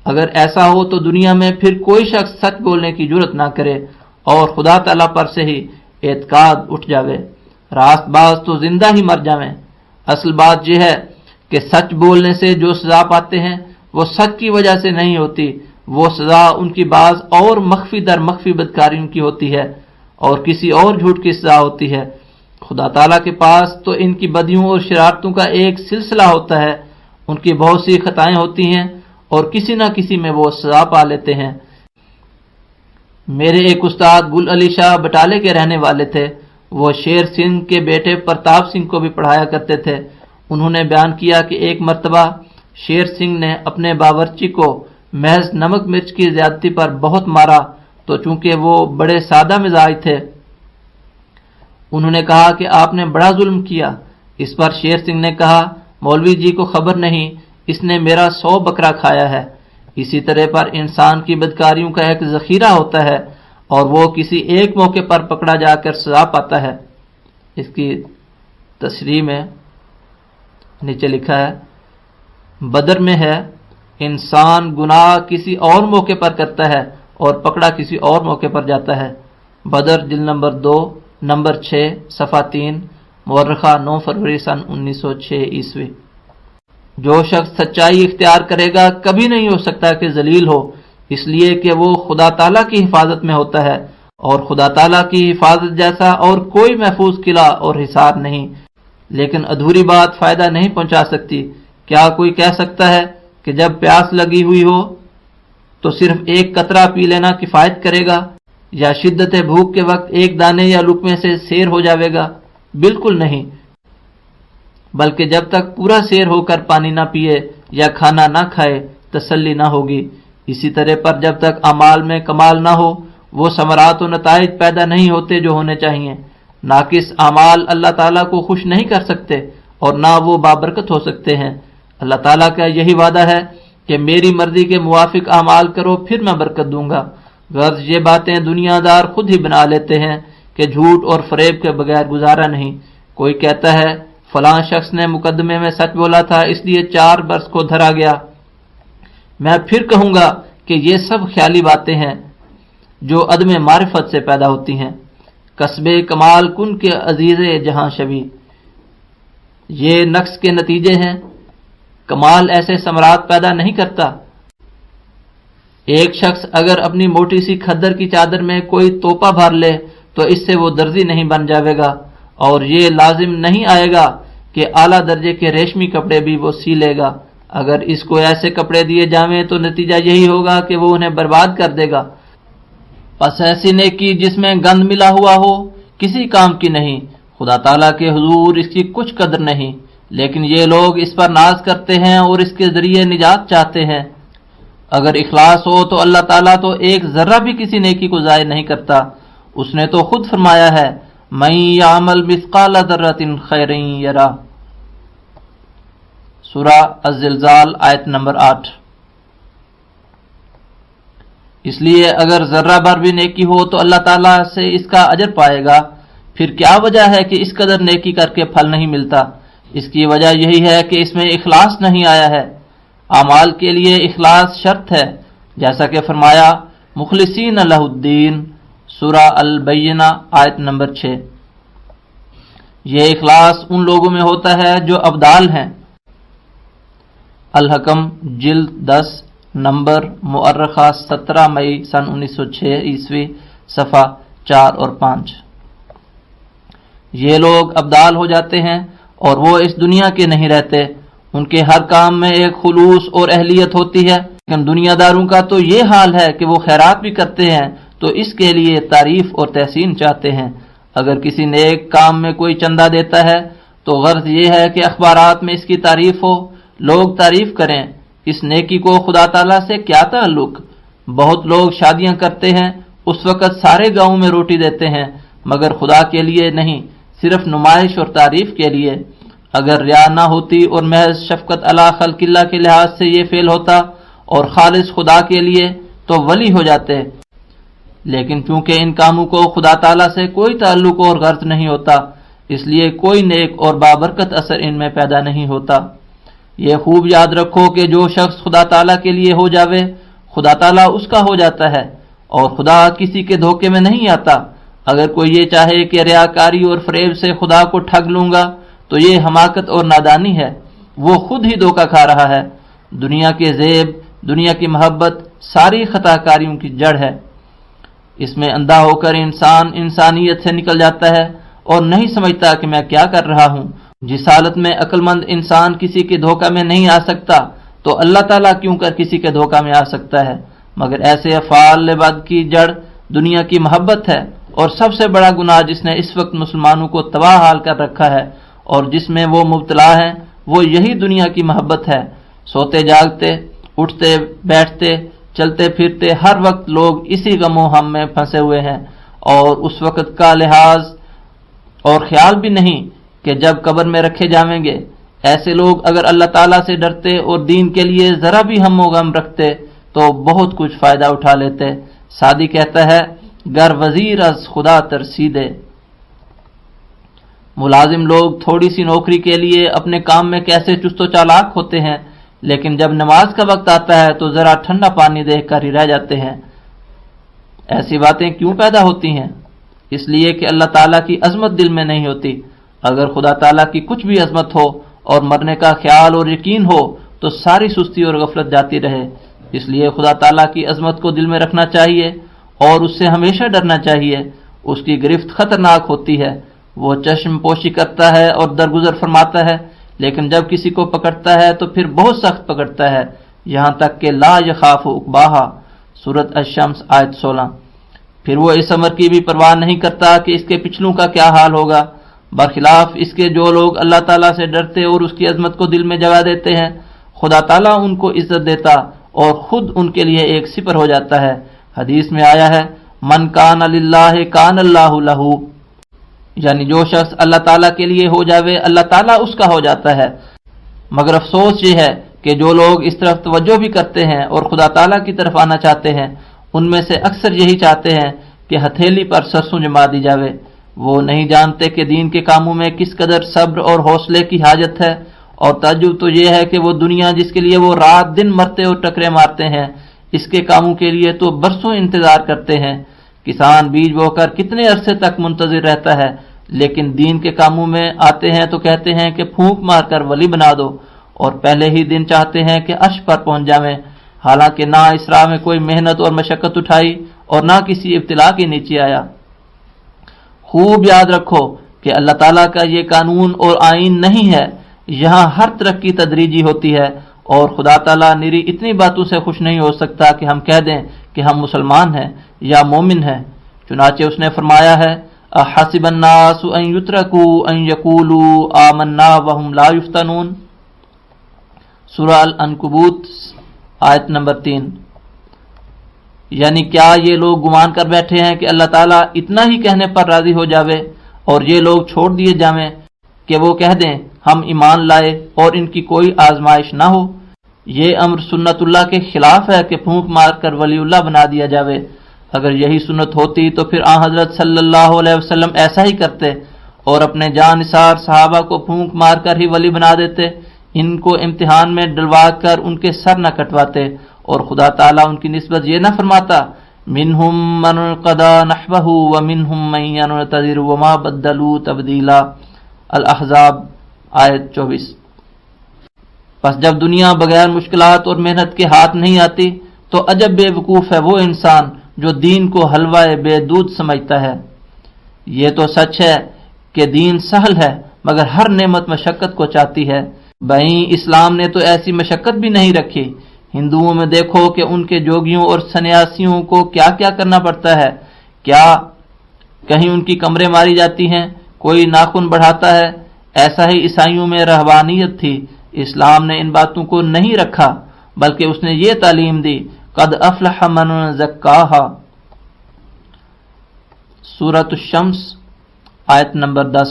اگر ایسا ہو تو دنیا میں پھر کوئی شخص سچ بولنے کی جرت نہ کرے اور خدا تعالیٰ پر سے ہی اعتقاد اٹھ جاوے، راست باز تو زندہ ہی مر جاویں۔ اصل بات یہ ہے کہ سچ بولنے سے جو سزا پاتے ہیں وہ سچ کی وجہ سے نہیں ہوتی، وہ سزا ان کی بعض اور مخفی در مخفی بدکاریوں کی ہوتی ہے اور کسی اور جھوٹ کی سزا ہوتی ہے۔ خدا تعالیٰ کے پاس تو ان کی بدیوں اور شرارتوں کا ایک سلسلہ ہوتا ہے، ان کی بہت سی خطائیں ہوتی ہیں اور کسی نہ کسی میں وہ سزا پا لیتے ہیں۔ میرے ایک استاد گل علی شاہ بٹالے کے رہنے والے تھے، وہ شیر سنگھ کے بیٹے پرتاپ سنگھ کو بھی پڑھایا کرتے تھے۔ انہوں نے بیان کیا کہ ایک مرتبہ شیر سنگھ نے اپنے باورچی کو محض نمک مرچ کی زیادتی پر بہت مارا، تو چونکہ وہ بڑے سادہ مزاج تھے، انہوں نے کہا کہ آپ نے بڑا ظلم کیا۔ اس پر شیر سنگھ نے کہا، مولوی جی کو خبر نہیں، اس نے میرا 100 بکرا کھایا ہے۔ اسی طرح پر انسان کی بدکاریوں کا ایک ذخیرہ ہوتا ہے اور وہ کسی ایک موقع پر پکڑا جا کر سزا پاتا ہے۔ اس کی تشریح میں نیچے لکھا ہے، بدر میں ہے، انسان گناہ کسی اور موقع پر کرتا ہے اور پکڑا کسی اور موقع پر جاتا ہے۔ بدر جلد نمبر 2 نمبر 6 صفحہ 3، مورخہ 9 فروری سن 1906 عیسوی۔ جو شخص سچائی اختیار کرے گا کبھی نہیں ہو سکتا کہ ذلیل ہو، اس لیے کہ وہ خدا تعالیٰ کی حفاظت میں ہوتا ہے، اور خدا تعالیٰ کی حفاظت جیسا اور کوئی محفوظ قلعہ اور حصار نہیں۔ لیکن ادھوری بات فائدہ نہیں پہنچا سکتی۔ کیا کوئی کہہ سکتا ہے کہ جب پیاس لگی ہوئی ہو تو صرف ایک قطرہ پی لینا کفایت کرے گا، یا شدت بھوک کے وقت ایک دانے یا لقمے سے سیر ہو جاوے گا؟ بالکل نہیں، بلکہ جب تک پورا سیر ہو کر پانی نہ پیے یا کھانا نہ کھائے تسلی نہ ہوگی۔ اسی طرح پر جب تک اعمال میں کمال نہ ہو وہ ثمرات و نتائج پیدا نہیں ہوتے جو ہونے چاہیے۔ ناقص اعمال اللہ تعالیٰ کو خوش نہیں کر سکتے اور نہ وہ بابرکت ہو سکتے ہیں۔ اللہ تعالیٰ کا یہی وعدہ ہے کہ میری مرضی کے موافق اعمال کرو پھر میں برکت دوں گا۔ غرض یہ باتیں دنیا دار خود ہی بنا لیتے ہیں کہ جھوٹ اور فریب کے بغیر گزارا نہیں۔ کوئی کہتا ہے فلاں شخص نے مقدمے میں سچ بولا تھا اس لیے 4 برس کو دھرا گیا۔ میں پھر کہوں گا کہ یہ سب خیالی باتیں ہیں جو عدم معرفت سے پیدا ہوتی ہیں۔ کسب کمال کن کے عزیز جہاں شبی، یہ نقص کے نتیجے ہیں۔ کمال ایسے ثمرات پیدا نہیں کرتا۔ ایک شخص اگر اپنی موٹی سی کھدر کی چادر میں کوئی توپا بھر لے تو اس سے وہ درزی نہیں بن جاوے گا، اور یہ لازم نہیں آئے گا کہ اعلیٰ درجے کے ریشمی کپڑے بھی وہ سی لے گا۔ اگر اس کو ایسے کپڑے دیے جاویں تو نتیجہ یہی ہوگا کہ وہ انہیں برباد کر دے گا۔ پس ایسی نیکی جس میں گند ملا ہوا ہو کسی کام کی نہیں، خدا تعالیٰ کے حضور اس کی کچھ قدر نہیں، لیکن یہ لوگ اس پر ناز کرتے ہیں اور اس کے ذریعے نجات چاہتے ہیں۔ اگر اخلاص ہو تو اللہ تعالیٰ تو ایک ذرہ بھی کسی نیکی کو ضائع نہیں کرتا۔ اس نے تو خود فرمایا ہے من یعمل مثقال ذرۃ خیرا یرہ، سورہ الزلزال آیت نمبر 8۔ اس لیے اگر ذرہ بھر بھی نیکی ہو تو اللہ تعالیٰ سے اس کا اجر پائے گا۔ پھر کیا وجہ ہے کہ اس قدر نیکی کر کے پھل نہیں ملتا؟ اس کی وجہ یہی ہے کہ اس میں اخلاص نہیں آیا ہے۔ اعمال کے لیے اخلاص شرط ہے، جیسا کہ فرمایا مخلصین لہ الدین، سورہ البینہ آیت نمبر 6۔ یہ اخلاص ان لوگوں میں ہوتا ہے جو ابدال ہیں۔ الحکم جلد 10 نمبر مؤرخہ 17 مئی سن 1906 عیسوی صفحہ 4 اور 5۔ یہ لوگ ابدال ہو جاتے ہیں اور وہ اس دنیا کے نہیں رہتے۔ ان کے ہر کام میں ایک خلوص اور اہلیت ہوتی ہے، لیکن دنیا داروں کا تو یہ حال ہے کہ وہ خیرات بھی کرتے ہیں تو اس کے لیے تعریف اور تحسین چاہتے ہیں۔ اگر کسی نیک کام میں کوئی چندہ دیتا ہے تو غرض یہ ہے کہ اخبارات میں اس کی تعریف ہو، لوگ تعریف کریں۔ اس نیکی کو خدا تعالیٰ سے کیا تعلق؟ بہت لوگ شادیاں کرتے ہیں، اس وقت سارے گاؤں میں روٹی دیتے ہیں، مگر خدا کے لیے نہیں، صرف نمائش اور تعریف کے لیے۔ اگر ریا نہ ہوتی اور محض شفقت علی خلق اللہ کے لحاظ سے یہ فعل ہوتا اور خالص خدا کے لیے تو ولی ہو جاتے، لیکن چونکہ ان کاموں کو خدا تعالیٰ سے کوئی تعلق اور غرض نہیں ہوتا، اس لیے کوئی نیک اور بابرکت اثر ان میں پیدا نہیں ہوتا۔ یہ خوب یاد رکھو کہ جو شخص خدا تعالیٰ کے لیے ہو جاوے خدا تعالیٰ اس کا ہو جاتا ہے، اور خدا کسی کے دھوکے میں نہیں آتا۔ اگر کوئی یہ چاہے کہ ریاکاری اور فریب سے خدا کو ٹھگ لوں گا تو یہ حماقت اور نادانی ہے، وہ خود ہی دھوکہ کھا رہا ہے۔ دنیا کے زیب، دنیا کی محبت ساری خطا کاریوں کی جڑ ہے۔ اس میں اندھا ہو کر انسان انسانیت سے نکل جاتا ہے اور نہیں سمجھتا کہ میں کیا کر رہا ہوں۔ جس حالت میں عقل مند انسان کسی کے دھوکہ میں نہیں آ سکتا تو اللہ تعالیٰ کیوں کر کسی کے دھوکہ میں آ سکتا ہے؟ مگر ایسے افعال بد کی جڑ دنیا کی محبت ہے، اور سب سے بڑا گناہ جس نے اس وقت مسلمانوں کو تباہ حال کر رکھا ہے اور جس میں وہ مبتلا ہیں وہ یہی دنیا کی محبت ہے۔ سوتے جاگتے، اٹھتے بیٹھتے، چلتے پھرتے، ہر وقت لوگ اسی غم و غم میں پھنسے ہوئے ہیں، اور اس وقت کا لحاظ اور خیال بھی نہیں کہ جب قبر میں رکھے جائیں گے۔ ایسے لوگ اگر اللہ تعالیٰ سے ڈرتے اور دین کے لیے ذرا بھی ہم و غم رکھتے تو بہت کچھ فائدہ اٹھا لیتے۔ سعدی کہتا ہے، گر وزیر از خدا ترسیدے۔ ملازم لوگ تھوڑی سی نوکری کے لیے اپنے کام میں کیسے چست و چالاک ہوتے ہیں، لیکن جب نماز کا وقت آتا ہے تو ذرا ٹھنڈا پانی دیکھ کر ہی رہ جاتے ہیں۔ ایسی باتیں کیوں پیدا ہوتی ہیں؟ اس لیے کہ اللہ تعالیٰ کی عظمت دل میں نہیں ہوتی۔ اگر خدا تعالیٰ کی کچھ بھی عظمت ہو اور مرنے کا خیال اور یقین ہو تو ساری سستی اور غفلت جاتی رہے۔ اس لیے خدا تعالیٰ کی عظمت کو دل میں رکھنا چاہیے اور اس سے ہمیشہ ڈرنا چاہیے۔ اس کی گرفت خطرناک ہوتی ہے۔ وہ چشم پوشی کرتا ہے اور درگزر فرماتا ہے، لیکن جب کسی کو پکڑتا ہے تو پھر بہت سخت پکڑتا ہے، یہاں تک کہ لا یخاف عقباہا، سورۃ الشمس آیت 16۔ پھر وہ اس امر کی بھی پرواہ نہیں کرتا کہ اس کے پچھلوں کا کیا حال ہوگا۔ برخلاف اس کے جو لوگ اللہ تعالیٰ سے ڈرتے اور اس کی عظمت کو دل میں جگہ دیتے ہیں، خدا تعالیٰ ان کو عزت دیتا اور خود ان کے لیے ایک سپر ہو جاتا ہے۔ حدیث میں آیا ہے، من کان للہ کان اللہ لہ، یعنی جو شخص اللہ تعالیٰ کے لیے ہو جاوے اللہ تعالیٰ اس کا ہو جاتا ہے۔ مگر افسوس یہ ہے کہ جو لوگ اس طرف توجہ بھی کرتے ہیں اور خدا تعالیٰ کی طرف آنا چاہتے ہیں، ان میں سے اکثر یہی چاہتے ہیں کہ ہتھیلی پر سرسوں جما دی جاوے۔ وہ نہیں جانتے کہ دین کے کاموں میں کس قدر صبر اور حوصلے کی حاجت ہے، اور تعجب تو یہ ہے کہ وہ دنیا جس کے لیے وہ رات دن مرتے اور ٹکرے مارتے ہیں، اس کے کاموں کے لیے تو برسوں انتظار کرتے ہیں۔ کسان بیج بو کر کتنے عرصے تک منتظر رہتا ہے، لیکن دین کے کاموں میں آتے ہیں تو کہتے ہیں کہ پھونک مار کر ولی بنا دو، اور پہلے ہی دن چاہتے ہیں کہ عرش پر پہنچ جائیں، حالانکہ نہ اس راہ میں کوئی محنت اور مشقت اٹھائی اور نہ کسی ابتلا کے نیچے آیا۔ خوب یاد رکھو کہ اللہ تعالیٰ کا یہ قانون اور آئین نہیں ہے، یہاں ہر ترقی تدریجی ہوتی ہے، اور خدا تعالیٰ نری اتنی باتوں سے خوش نہیں ہو سکتا کہ ہم کہہ دیں کہ ہم مسلمان ہیں یا مومن ہیں۔ چنانچہ اس نے فرمایا ہے، احسب الناس ان یترکوا ان یقولوا آمنا وهم لا یفتنون، سورہ العنکبوت آیت نمبر 3۔ یعنی کیا یہ لوگ گمان کر بیٹھے ہیں کہ اللہ تعالیٰ اتنا ہی کہنے پر راضی ہو جاوے اور یہ لوگ چھوڑ دیے جاویں کہ وہ کہہ دیں ہم ایمان لائے اور ان کی کوئی آزمائش نہ ہو؟ یہ امر سنت اللہ کے خلاف ہے کہ پھونک مار کر ولی اللہ بنا دیا جاوے۔ اگر یہی سنت ہوتی تو پھر آن حضرت صلی اللہ علیہ وسلم ایسا ہی کرتے اور اپنے جان نثار صحابہ کو پھونک مار کر ہی ولی بنا دیتے، ان کو امتحان میں ڈلوا کر ان کے سر نہ کٹواتے، اور خدا تعالیٰ ان کی نسبت یہ نہ فرماتا منہم من قضا نحبہ ومنہم من ينتظر وما بدلوا تبدیلا، الاحزاب آیت 24۔ پس جب دنیا بغیر مشکلات اور محنت کے ہاتھ نہیں آتی تو عجب بے وقوف ہے وہ انسان جو دین کو حلوہ بے دودھ سمجھتا ہے۔ یہ تو سچ ہے کہ دین سہل ہے، مگر ہر نعمت مشقت کو چاہتی ہے۔ بھائی اسلام نے تو ایسی مشقت بھی نہیں رکھی۔ ہندوؤں میں دیکھو کہ ان کے جوگیوں اور سنیاسیوں کو کیا کیا کرنا پڑتا ہے، کیا کہیں ان کی کمریں ماری جاتی ہیں، کوئی ناخن بڑھاتا ہے۔ ایسا ہی عیسائیوں میں رہبانیت تھی۔ اسلام نے ان باتوں کو نہیں رکھا، بلکہ اس نے یہ تعلیم دی، قد افلح من زکاہا، سورۃ الشمس آیت نمبر 10۔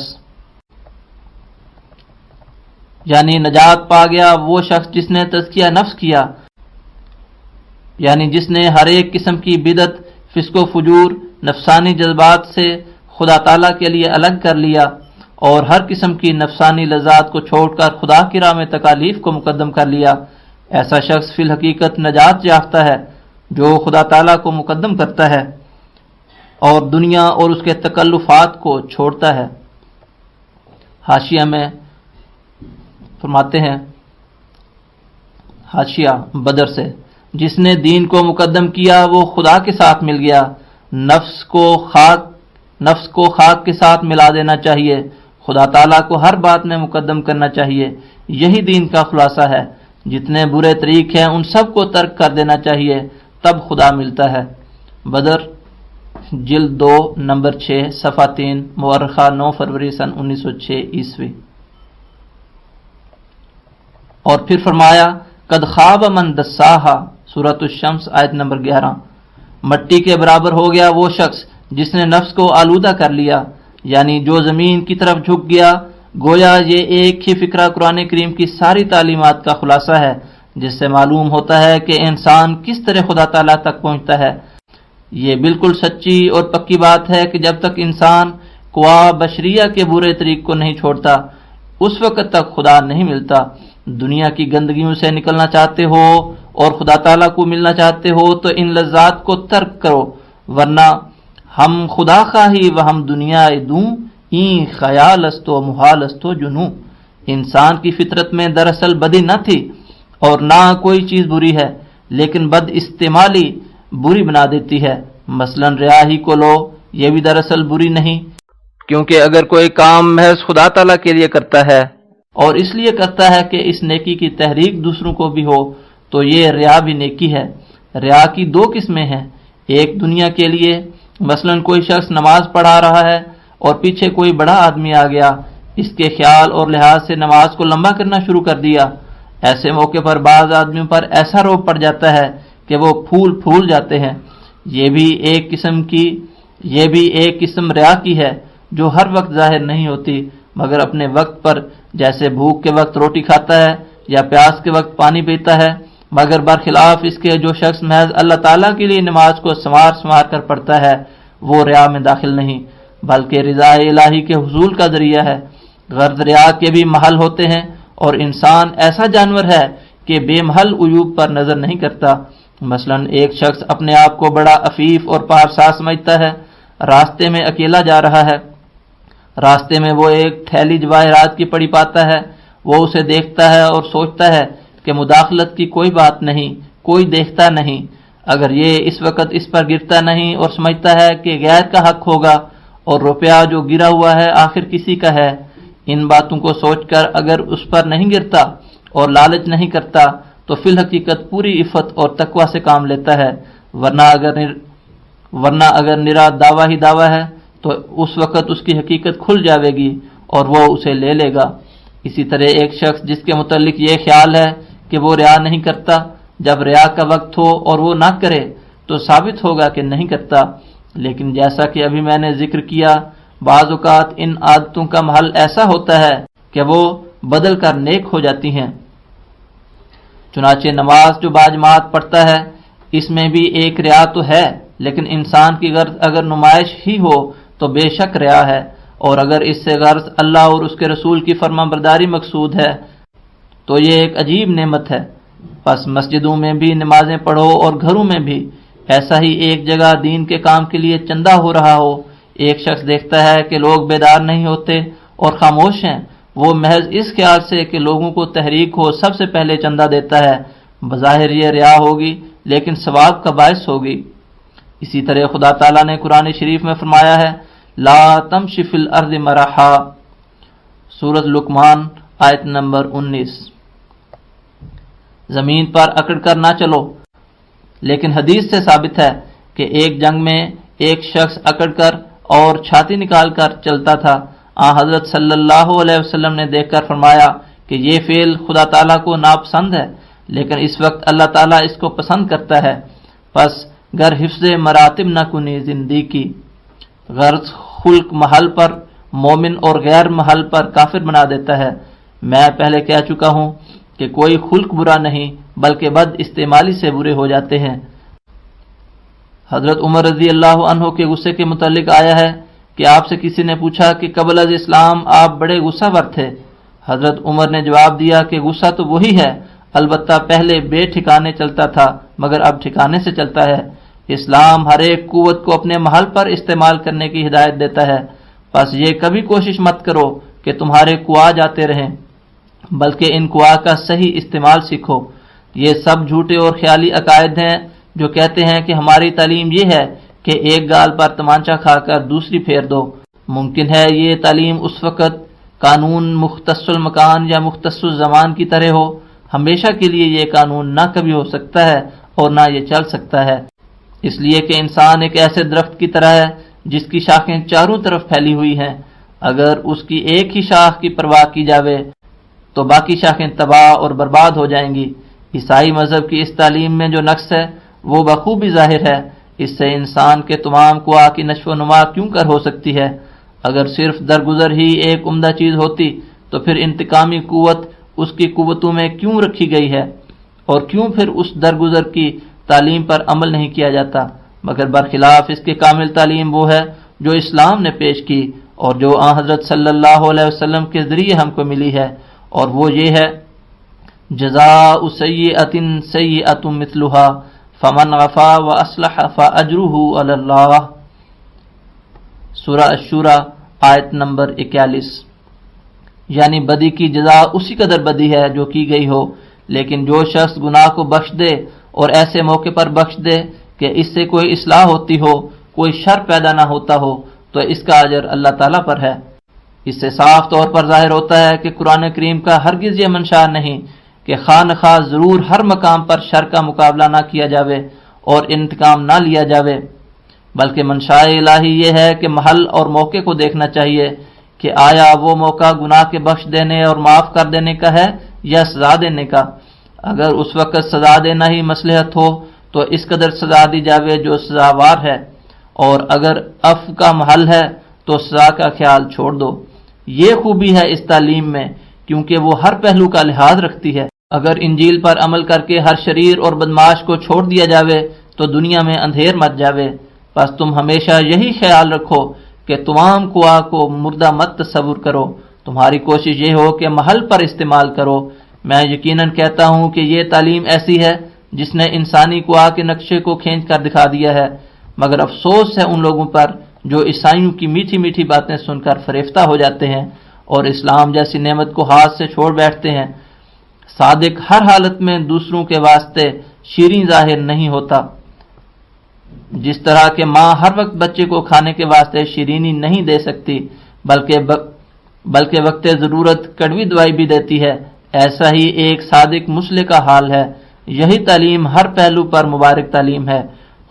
یعنی نجات پا گیا وہ شخص جس نے تزکیہ نفس کیا، یعنی جس نے ہر ایک قسم کی بدعت، فسق و فجور، نفسانی جذبات سے خدا تعالیٰ کے لیے الگ کر لیا، اور ہر قسم کی نفسانی لذات کو چھوڑ کر خدا کی راہ میں تکالیف کو مقدم کر لیا۔ ایسا شخص فی الحقیقت نجات یافتہ ہے جو خدا تعالیٰ کو مقدم کرتا ہے اور دنیا اور اس کے تکلفات کو چھوڑتا ہے۔ حاشیہ میں فرماتے ہیں، حاشیہ بدر سے، جس نے دین کو مقدم کیا وہ خدا کے ساتھ مل گیا۔ نفس کو خاک کے ساتھ ملا دینا چاہیے، خدا تعالیٰ کو ہر بات میں مقدم کرنا چاہیے، یہی دین کا خلاصہ ہے۔ جتنے برے طریق ہیں ان سب کو ترک کر دینا چاہیے، تب خدا ملتا ہے۔ بدر جلد 2 نمبر 6 صفحہ 3، مورخہ 9 فروری سن 1906 عیسوی۔ اور پھر فرمایا قد خواب من دساہا، سورۃ الشمس آیت نمبر 11، مٹی کے برابر ہو گیا وہ شخص جس نے نفس کو آلودہ کر لیا، یعنی جو زمین کی طرف جھک گیا۔ گویا یہ ایک ہی فکرہ قرآن کریم کی ساری تعلیمات کا خلاصہ ہے، جس سے معلوم ہوتا ہے کہ انسان کس طرح خدا تعالیٰ تک پہنچتا ہے۔ یہ بالکل سچی اور پکی بات ہے کہ جب تک انسان قوا بشریہ کے برے طریق کو نہیں چھوڑتا اس وقت تک خدا نہیں ملتا۔ دنیا کی گندگیوں سے نکلنا چاہتے ہو اور خدا تعالیٰ کو ملنا چاہتے ہو تو ان لذات کو ترک کرو، ورنہ ہم خدا خواہی و ہم دنیا دوں، این خیال استو محال استو جنوں۔ انسان کی فطرت میں دراصل بدی نہ تھی اور نہ کوئی چیز بری ہے، لیکن بد استعمالی بری بنا دیتی ہے۔ مثلا ریا ہی کو لو، یہ بھی دراصل بری نہیں، کیونکہ اگر کوئی کام محض خدا تعالیٰ کے لیے کرتا ہے اور اس لیے کرتا ہے کہ اس نیکی کی تحریک دوسروں کو بھی ہو تو یہ ریا بھی نیکی ہے۔ ریا کی دو قسمیں ہیں، ایک دنیا کے لیے، مثلا کوئی شخص نماز پڑھا رہا ہے اور پیچھے کوئی بڑا آدمی آ گیا، اس کے خیال اور لحاظ سے نماز کو لمبا کرنا شروع کر دیا۔ ایسے موقع پر بعض آدمیوں پر ایسا روب پڑ جاتا ہے کہ وہ پھول جاتے ہیں۔ یہ بھی ایک قسم ریا کی ہے جو ہر وقت ظاہر نہیں ہوتی مگر اپنے وقت پر، جیسے بھوک کے وقت روٹی کھاتا ہے یا پیاس کے وقت پانی پیتا ہے، مگر برخلاف اس کے جو شخص محض اللہ تعالیٰ کے لیے نماز کو سنوار کر پڑھتا ہے وہ ریا میں داخل نہیں بلکہ رضا الہی کے حصول کا ذریعہ ہے۔ غرض ریا کے بھی محل ہوتے ہیں اور انسان ایسا جانور ہے کہ بے محل عیوب پر نظر نہیں کرتا۔ مثلا ایک شخص اپنے آپ کو بڑا عفیف اور پارسا سمجھتا ہے، راستے میں اکیلا جا رہا ہے، راستے میں وہ ایک تھیلی جواہرات کی پڑی پاتا ہے، وہ اسے دیکھتا ہے اور سوچتا ہے کہ مداخلت کی کوئی بات نہیں، کوئی دیکھتا نہیں، اگر یہ اس وقت اس پر گرتا نہیں اور سمجھتا ہے کہ غیر کا حق ہوگا اور روپیہ جو گرا ہوا ہے آخر کسی کا ہے، ان باتوں کو سوچ کر اگر اس پر نہیں گرتا اور لالچ نہیں کرتا تو فی الحقیقت پوری عفت اور تقوی سے کام لیتا ہے، ورنہ اگر نرا دعویٰ ہی دعویٰ ہے تو اس وقت اس کی حقیقت کھل جاوے گی اور وہ اسے لے لے گا۔ اسی طرح ایک شخص جس کے متعلق یہ خیال ہے کہ وہ ریا نہیں کرتا، جب ریا کا وقت ہو اور وہ نہ کرے تو ثابت ہوگا کہ نہیں کرتا، لیکن جیسا کہ ابھی میں نے ذکر کیا بعض اوقات ان عادتوں کا محل ایسا ہوتا ہے کہ وہ بدل کر نیک ہو جاتی ہیں۔ چنانچہ نماز جو باجماعت پڑھتا ہے اس میں بھی ایک ریا تو ہے، لیکن انسان کی غرض اگر نمائش ہی ہو تو بے شک ریا ہے، اور اگر اس سے غرض اللہ اور اس کے رسول کی فرما برداری مقصود ہے تو یہ ایک عجیب نعمت ہے۔ پس مسجدوں میں بھی نمازیں پڑھو اور گھروں میں بھی، ایسا ہی ایک جگہ دین کے کام کے لیے چندہ ہو رہا ہو، ایک شخص دیکھتا ہے کہ لوگ بیدار نہیں ہوتے اور خاموش ہیں، وہ محض اس خیال سے کہ لوگوں کو تحریک ہو سب سے پہلے چندہ دیتا ہے، بظاہر یہ ریا ہوگی لیکن ثواب کا باعث ہوگی۔ اسی طرح خدا تعالیٰ نے قرآن شریف میں فرمایا ہے لا تمشی فی الارض مرحا، سورۃ لقمان آیت نمبر 19، زمین پر اکڑ کر نہ چلو۔ لیکن حدیث سے ثابت ہے کہ ایک جنگ میں ایک شخص اکڑ کر اور چھاتی نکال کر چلتا تھا، حضرت صلی اللہ علیہ وسلم نے دیکھ کر فرمایا کہ یہ فعل خدا تعالیٰ کو ناپسند ہے، لیکن اس وقت اللہ تعالیٰ اس کو پسند کرتا ہے، پس گر حفظ مراتب نہ کنی زندگی، غرض خلق محل پر مومن اور غیر محل پر کافر بنا دیتا ہے۔ میں پہلے کہہ چکا ہوں کہ کوئی خلق برا نہیں بلکہ بد استعمالی سے برے ہو جاتے ہیں۔ حضرت عمر رضی اللہ عنہ کے غصے کے متعلق آیا ہے کہ آپ سے کسی نے پوچھا کہ قبل از اسلام آپ بڑے غصہ ور تھے۔ حضرت عمر نے جواب دیا کہ غصہ تو وہی ہے، البتہ پہلے بے ٹھکانے چلتا تھا مگر اب ٹھکانے سے چلتا ہے۔ اسلام ہر ایک قوت کو اپنے محل پر استعمال کرنے کی ہدایت دیتا ہے، پس یہ کبھی کوشش مت کرو کہ تمہارے قوا جاتے رہیں، بلکہ ان قوا کا صحیح استعمال سیکھو۔ یہ سب جھوٹے اور خیالی عقائد ہیں جو کہتے ہیں کہ ہماری تعلیم یہ ہے کہ ایک گال پر تمانچہ کھا کر دوسری پھیر دو۔ ممکن ہے یہ تعلیم اس وقت قانون مختص المکان یا مختص الزمان کی طرح ہو، ہمیشہ کے لیے یہ قانون نہ کبھی ہو سکتا ہے اور نہ یہ چل سکتا ہے، اس لیے کہ انسان ایک ایسے درخت کی طرح ہے جس کی شاخیں چاروں طرف پھیلی ہوئی ہیں، اگر اس کی ایک ہی شاخ کی پرواہ کی جاوے تو باقی شاخیں تباہ اور برباد ہو جائیں گی۔ عیسائی مذہب کی اس تعلیم میں جو نقص ہے وہ بخوبی ظاہر ہے۔ اس سے انسان کے تمام قوا کی نشو و نما کیوں کر ہو سکتی ہے؟ اگر صرف درگزر ہی ایک عمدہ چیز ہوتی تو پھر انتقامی قوت اس کی قوتوں میں کیوں رکھی گئی ہے، اور کیوں پھر اس درگزر کی تعلیم پر عمل نہیں کیا جاتا؟ مگر برخلاف اس کے کامل تعلیم وہ ہے جو اسلام نے پیش کی اور جو آن حضرت صلی اللہ علیہ وسلم کے ذریعے ہم کو ملی ہے، اور وہ یہ ہے جزاء سیئۃ سیئۃ مثلھا فمن عفا واصلح فاجرہ علی اللہ۔ سورہ الشورى آیت نمبر 41۔ یعنی بدی کی جزا اسی قدر بدی ہے جو کی گئی ہو، لیکن جو شخص گناہ کو بخش دے اور ایسے موقع پر بخش دے کہ اس سے کوئی اصلاح ہوتی ہو، کوئی شر پیدا نہ ہوتا ہو، تو اس کا اجر اللہ تعالیٰ پر ہے۔ اس سے صاف طور پر ظاہر ہوتا ہے کہ قرآن کریم کا ہرگز یہ منشا نہیں کہ خواہ نخواہ ضرور ہر مقام پر شر کا مقابلہ نہ کیا جاوے اور انتقام نہ لیا جاوے، بلکہ منشاء الہی یہ ہے کہ محل اور موقع کو دیکھنا چاہیے کہ آیا وہ موقع گناہ کے بخش دینے اور معاف کر دینے کا ہے یا سزا دینے کا۔ اگر اس وقت سزا دینا ہی مصلحت ہو تو اس قدر سزا دی جاوے جو سزاوار ہے، اور اگر عفو کا محل ہے تو سزا کا خیال چھوڑ دو۔ یہ خوبی ہے اس تعلیم میں کیونکہ وہ ہر پہلو کا لحاظ رکھتی ہے۔ اگر انجیل پر عمل کر کے ہر شریر اور بدماش کو چھوڑ دیا جاوے تو دنیا میں اندھیر مچ جاوے۔ بس تم ہمیشہ یہی خیال رکھو کہ تمام قوا کو مردہ مت تصور کرو، تمہاری کوشش یہ ہو کہ محل پر استعمال کرو۔ میں یقیناً کہتا ہوں کہ یہ تعلیم ایسی ہے جس نے انسانی قوا کے نقشے کو کھینچ کر دکھا دیا ہے، مگر افسوس ہے ان لوگوں پر جو عیسائیوں کی میٹھی میٹھی باتیں سن کر فریفتہ ہو جاتے ہیں اور اسلام جیسی نعمت کو ہاتھ سے چھوڑ بیٹھتے ہیں۔ صادق ہر حالت میں دوسروں کے واسطے شیریں ظاہر نہیں ہوتا، جس طرح کہ ماں ہر وقت بچے کو کھانے کے واسطے شیرینی نہیں دے سکتی بلکہ وقت ضرورت کڑوی دوائی بھی دیتی ہے، ایسا ہی ایک صادق مسلح کا حال ہے۔ یہی تعلیم ہر پہلو پر مبارک تعلیم ہے۔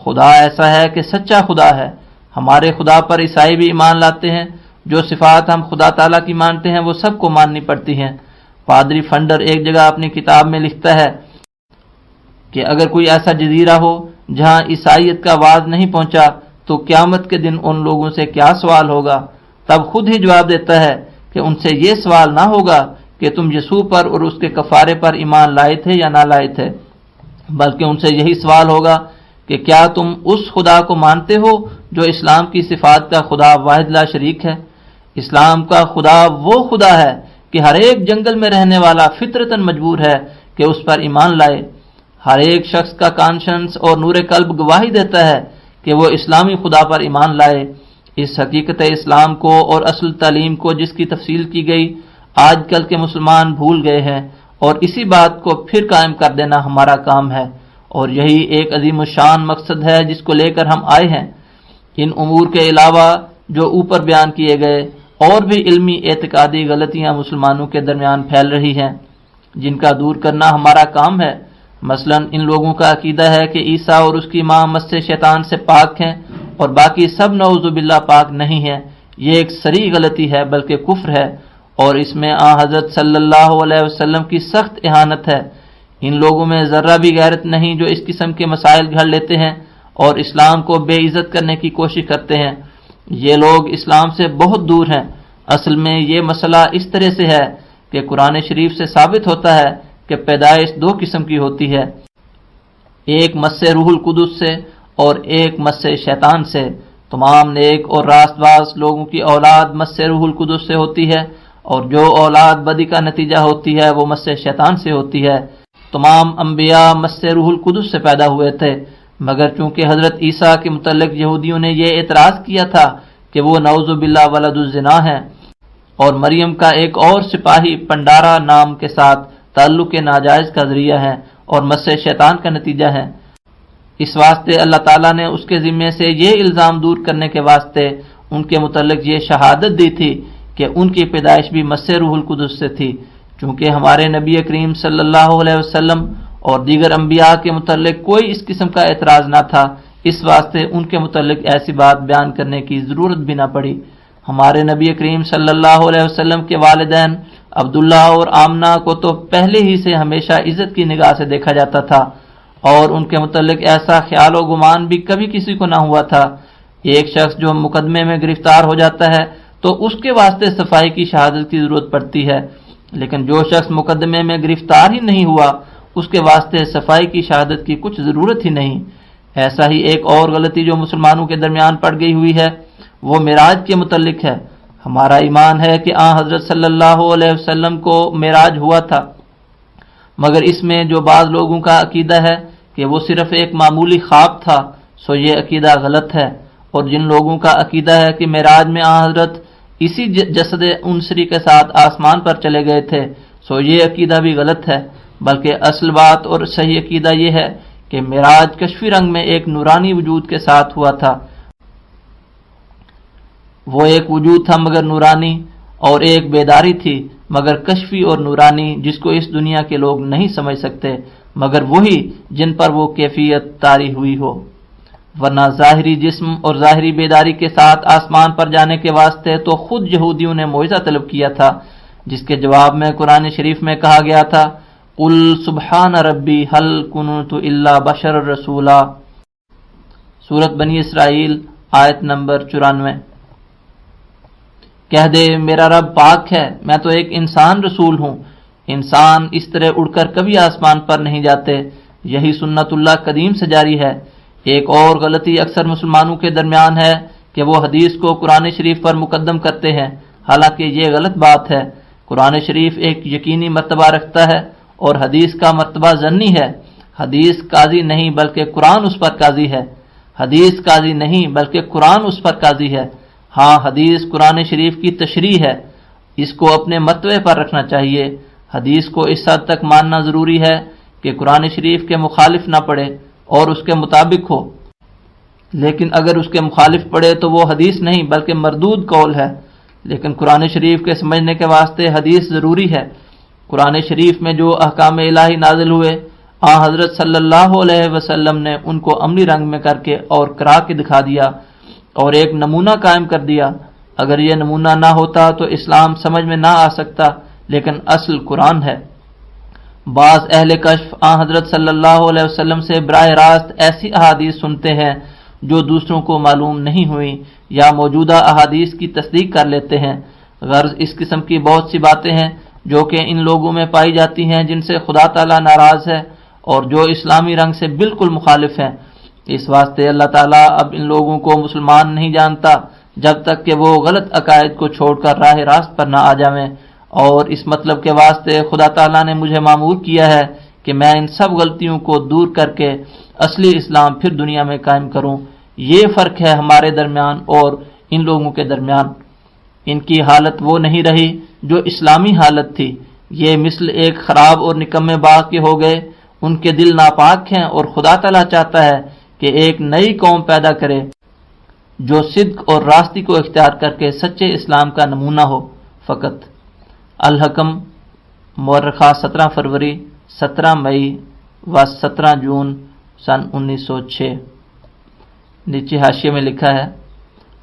خدا ایسا ہے کہ سچا خدا ہے۔ ہمارے خدا پر عیسائی بھی ایمان لاتے ہیں، جو صفات ہم خدا تعالیٰ کی مانتے ہیں وہ سب کو ماننی پڑتی ہیں۔ پادری فنڈر ایک جگہ اپنی کتاب میں لکھتا ہے کہ اگر کوئی ایسا جزیرہ ہو جہاں عیسائیت کا آواز نہیں پہنچا تو قیامت کے دن ان لوگوں سے کیا سوال ہوگا؟ تب خود ہی جواب دیتا ہے کہ ان سے یہ سوال نہ ہوگا کہ تم یسوع پر اور اس کے کفارے پر ایمان لائے تھے یا نہ لائے تھے، بلکہ ان سے یہی سوال ہوگا کہ کیا تم اس خدا کو مانتے ہو جو اسلام کی صفات کا خدا واحد لا شریک ہے؟ اسلام کا خدا وہ خدا ہے کہ ہر ایک جنگل میں رہنے والا فطرتاً مجبور ہے کہ اس پر ایمان لائے۔ ہر ایک شخص کا کانشنس اور نور قلب گواہی دیتا ہے کہ وہ اسلامی خدا پر ایمان لائے۔ اس حقیقت اسلام کو اور اصل تعلیم کو جس کی تفصیل کی گئی آج کل کے مسلمان بھول گئے ہیں، اور اسی بات کو پھر قائم کر دینا ہمارا کام ہے، اور یہی ایک عظیم الشان مقصد ہے جس کو لے کر ہم آئے ہیں۔ ان امور کے علاوہ جو اوپر بیان کیے گئے اور بھی علمی اعتقادی غلطیاں مسلمانوں کے درمیان پھیل رہی ہیں جن کا دور کرنا ہمارا کام ہے۔ مثلا ان لوگوں کا عقیدہ ہے کہ عیسیٰ اور اس کی ماں مس شیطان سے پاک ہیں اور باقی سب نعوذ باللہ پاک نہیں ہیں۔ یہ ایک صریح غلطی ہے بلکہ کفر ہے، اور اس میں آن حضرت صلی اللہ علیہ وسلم کی سخت اہانت ہے۔ ان لوگوں میں ذرہ بھی غیرت نہیں جو اس قسم کے مسائل گھڑ لیتے ہیں اور اسلام کو بے عزت کرنے کی کوشش کرتے ہیں۔ یہ لوگ اسلام سے بہت دور ہیں۔ اصل میں یہ مسئلہ اس طرح سے ہے کہ قرآن شریف سے ثابت ہوتا ہے کہ پیدائش دو قسم کی ہوتی ہے، ایک مس روح القدس سے اور ایک مس شیطان سے۔ تمام نیک اور راست باز لوگوں کی اولاد مس روح القدس سے ہوتی ہے، اور جو اولاد بدی کا نتیجہ ہوتی ہے وہ مس شیطان سے ہوتی ہے۔ تمام انبیاء مس روح القدس سے پیدا ہوئے تھے، مگر چونکہ حضرت عیسیٰ کے متعلق یہودیوں نے یہ اعتراض کیا تھا کہ وہ نعوذ باللہ ولد الزنا ہیں، اور مریم کا ایک اور سپاہی پنڈارا نام کے ساتھ تعلق ناجائز کا ذریعہ ہے اور مس شیطان کا نتیجہ ہے، اس واسطے اللہ تعالیٰ نے اس کے ذمے سے یہ الزام دور کرنے کے واسطے ان کے متعلق یہ شہادت دی تھی کہ ان کی پیدائش بھی مس روح القدس سے تھی۔ چونکہ ہمارے نبی کریم صلی اللہ علیہ وسلم اور دیگر انبیاء کے متعلق کوئی اس قسم کا اعتراض نہ تھا، اس واسطے ان کے متعلق ایسی بات بیان کرنے کی ضرورت بھی نہ پڑی۔ ہمارے نبی کریم صلی اللہ علیہ وسلم کے والدین عبداللہ اور آمنہ کو تو پہلے ہی سے ہمیشہ عزت کی نگاہ سے دیکھا جاتا تھا اور ان کے متعلق ایسا خیال و گمان بھی کبھی کسی کو نہ ہوا تھا۔ ایک شخص جو مقدمے میں گرفتار ہو جاتا ہے تو اس کے واسطے صفائی کی شہادت کی ضرورت پڑتی ہے، لیکن جو شخص مقدمے میں گرفتار ہی نہیں ہوا اس کے واسطے صفائی کی شہادت کی کچھ ضرورت ہی نہیں۔ ایسا ہی ایک اور غلطی جو مسلمانوں کے درمیان پڑ گئی ہوئی ہے وہ معراج کے متعلق ہے۔ ہمارا ایمان ہے کہ حضرت صلی اللہ علیہ وسلم کو معراج ہوا تھا، مگر اس میں جو بعض لوگوں کا عقیدہ ہے کہ وہ صرف ایک معمولی خواب تھا، سو یہ عقیدہ غلط ہے، اور جن لوگوں کا عقیدہ ہے کہ معراج میں حضرت اسی جسد انصری کے ساتھ آسمان پر چلے گئے تھے، سو یہ عقیدہ بھی غلط ہے، بلکہ اصل بات اور صحیح عقیدہ یہ ہے کہ معراج کشفی رنگ میں ایک نورانی وجود کے ساتھ ہوا تھا۔ وہ ایک وجود تھا مگر نورانی، اور ایک بیداری تھی مگر کشفی اور نورانی، جس کو اس دنیا کے لوگ نہیں سمجھ سکتے مگر وہی جن پر وہ کیفیت طاری ہوئی ہو۔ ورنہ ظاہری جسم اور ظاہری بیداری کے ساتھ آسمان پر جانے کے واسطے تو خود یہودیوں نے معجزہ طلب کیا تھا، جس کے جواب میں قرآن شریف میں کہا گیا تھا قل سبحان ربی هل كنت الا بشر رسولا، سورۃ بنی اسرائیل آیت نمبر 94۔ کہہ دے میرا رب پاک ہے، میں تو ایک انسان رسول ہوں۔ انسان اس طرح اڑ کر کبھی آسمان پر نہیں جاتے، یہی سنت اللہ قدیم سے جاری ہے۔ ایک اور غلطی اکثر مسلمانوں کے درمیان ہے کہ وہ حدیث کو قرآن شریف پر مقدم کرتے ہیں، حالانکہ یہ غلط بات ہے۔ قرآن شریف ایک یقینی مرتبہ رکھتا ہے اور حدیث کا مرتبہ ظنی ہے۔ حدیث قاضی نہیں بلکہ قرآن اس پر قاضی ہے۔ حدیث قاضی نہیں بلکہ قرآن اس پر قاضی ہے۔ ہاں، حدیث قرآن شریف کی تشریح ہے، اس کو اپنے مرتبے پر رکھنا چاہیے۔ حدیث کو اس حد تک ماننا ضروری ہے کہ قرآن شریف کے مخالف نہ پڑے اور اس کے مطابق ہو، لیکن اگر اس کے مخالف پڑے تو وہ حدیث نہیں بلکہ مردود قول ہے۔ لیکن قرآن شریف کے سمجھنے کے واسطے حدیث ضروری ہے۔ قرآن شریف میں جو احکام الہی نازل ہوئے، حضرت صلی اللہ علیہ وسلم نے ان کو عملی رنگ میں کر کے اور کرا کے دکھا دیا اور ایک نمونہ قائم کر دیا۔ اگر یہ نمونہ نہ ہوتا تو اسلام سمجھ میں نہ آ سکتا، لیکن اصل قرآن ہے۔ بعض اہل کشف حضرت صلی اللہ علیہ وسلم سے براہ راست ایسی احادیث سنتے ہیں جو دوسروں کو معلوم نہیں ہوئی، یا موجودہ احادیث کی تصدیق کر لیتے ہیں۔ غرض اس قسم کی بہت سی باتیں ہیں جو کہ ان لوگوں میں پائی جاتی ہیں جن سے خدا تعالیٰ ناراض ہے اور جو اسلامی رنگ سے بالکل مخالف ہیں۔ اس واسطے اللہ تعالیٰ اب ان لوگوں کو مسلمان نہیں جانتا جب تک کہ وہ غلط عقائد کو چھوڑ کر راہ راست پر نہ آ جائیں، اور اس مطلب کے واسطے خدا تعالیٰ نے مجھے مامور کیا ہے کہ میں ان سب غلطیوں کو دور کر کے اصلی اسلام پھر دنیا میں قائم کروں۔ یہ فرق ہے ہمارے درمیان اور ان لوگوں کے درمیان۔ ان کی حالت وہ نہیں رہی جو اسلامی حالت تھی، یہ مثل ایک خراب اور نکمے باغ کے ہو گئے۔ ان کے دل ناپاک ہیں اور خدا تعالیٰ چاہتا ہے کہ ایک نئی قوم پیدا کرے جو صدق اور راستی کو اختیار کر کے سچے اسلام کا نمونہ ہو فقط۔ الحکم، مورخہ 17 فروری، 17 مئی و 17 جون سن 1906۔ نیچے حاشیے میں لکھا ہے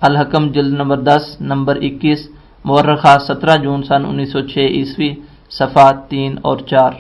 الحکم جلد نمبر 10 نمبر 21، مورخہ 17 جون سن 1906 عیسوی، صفحات 3 اور 4۔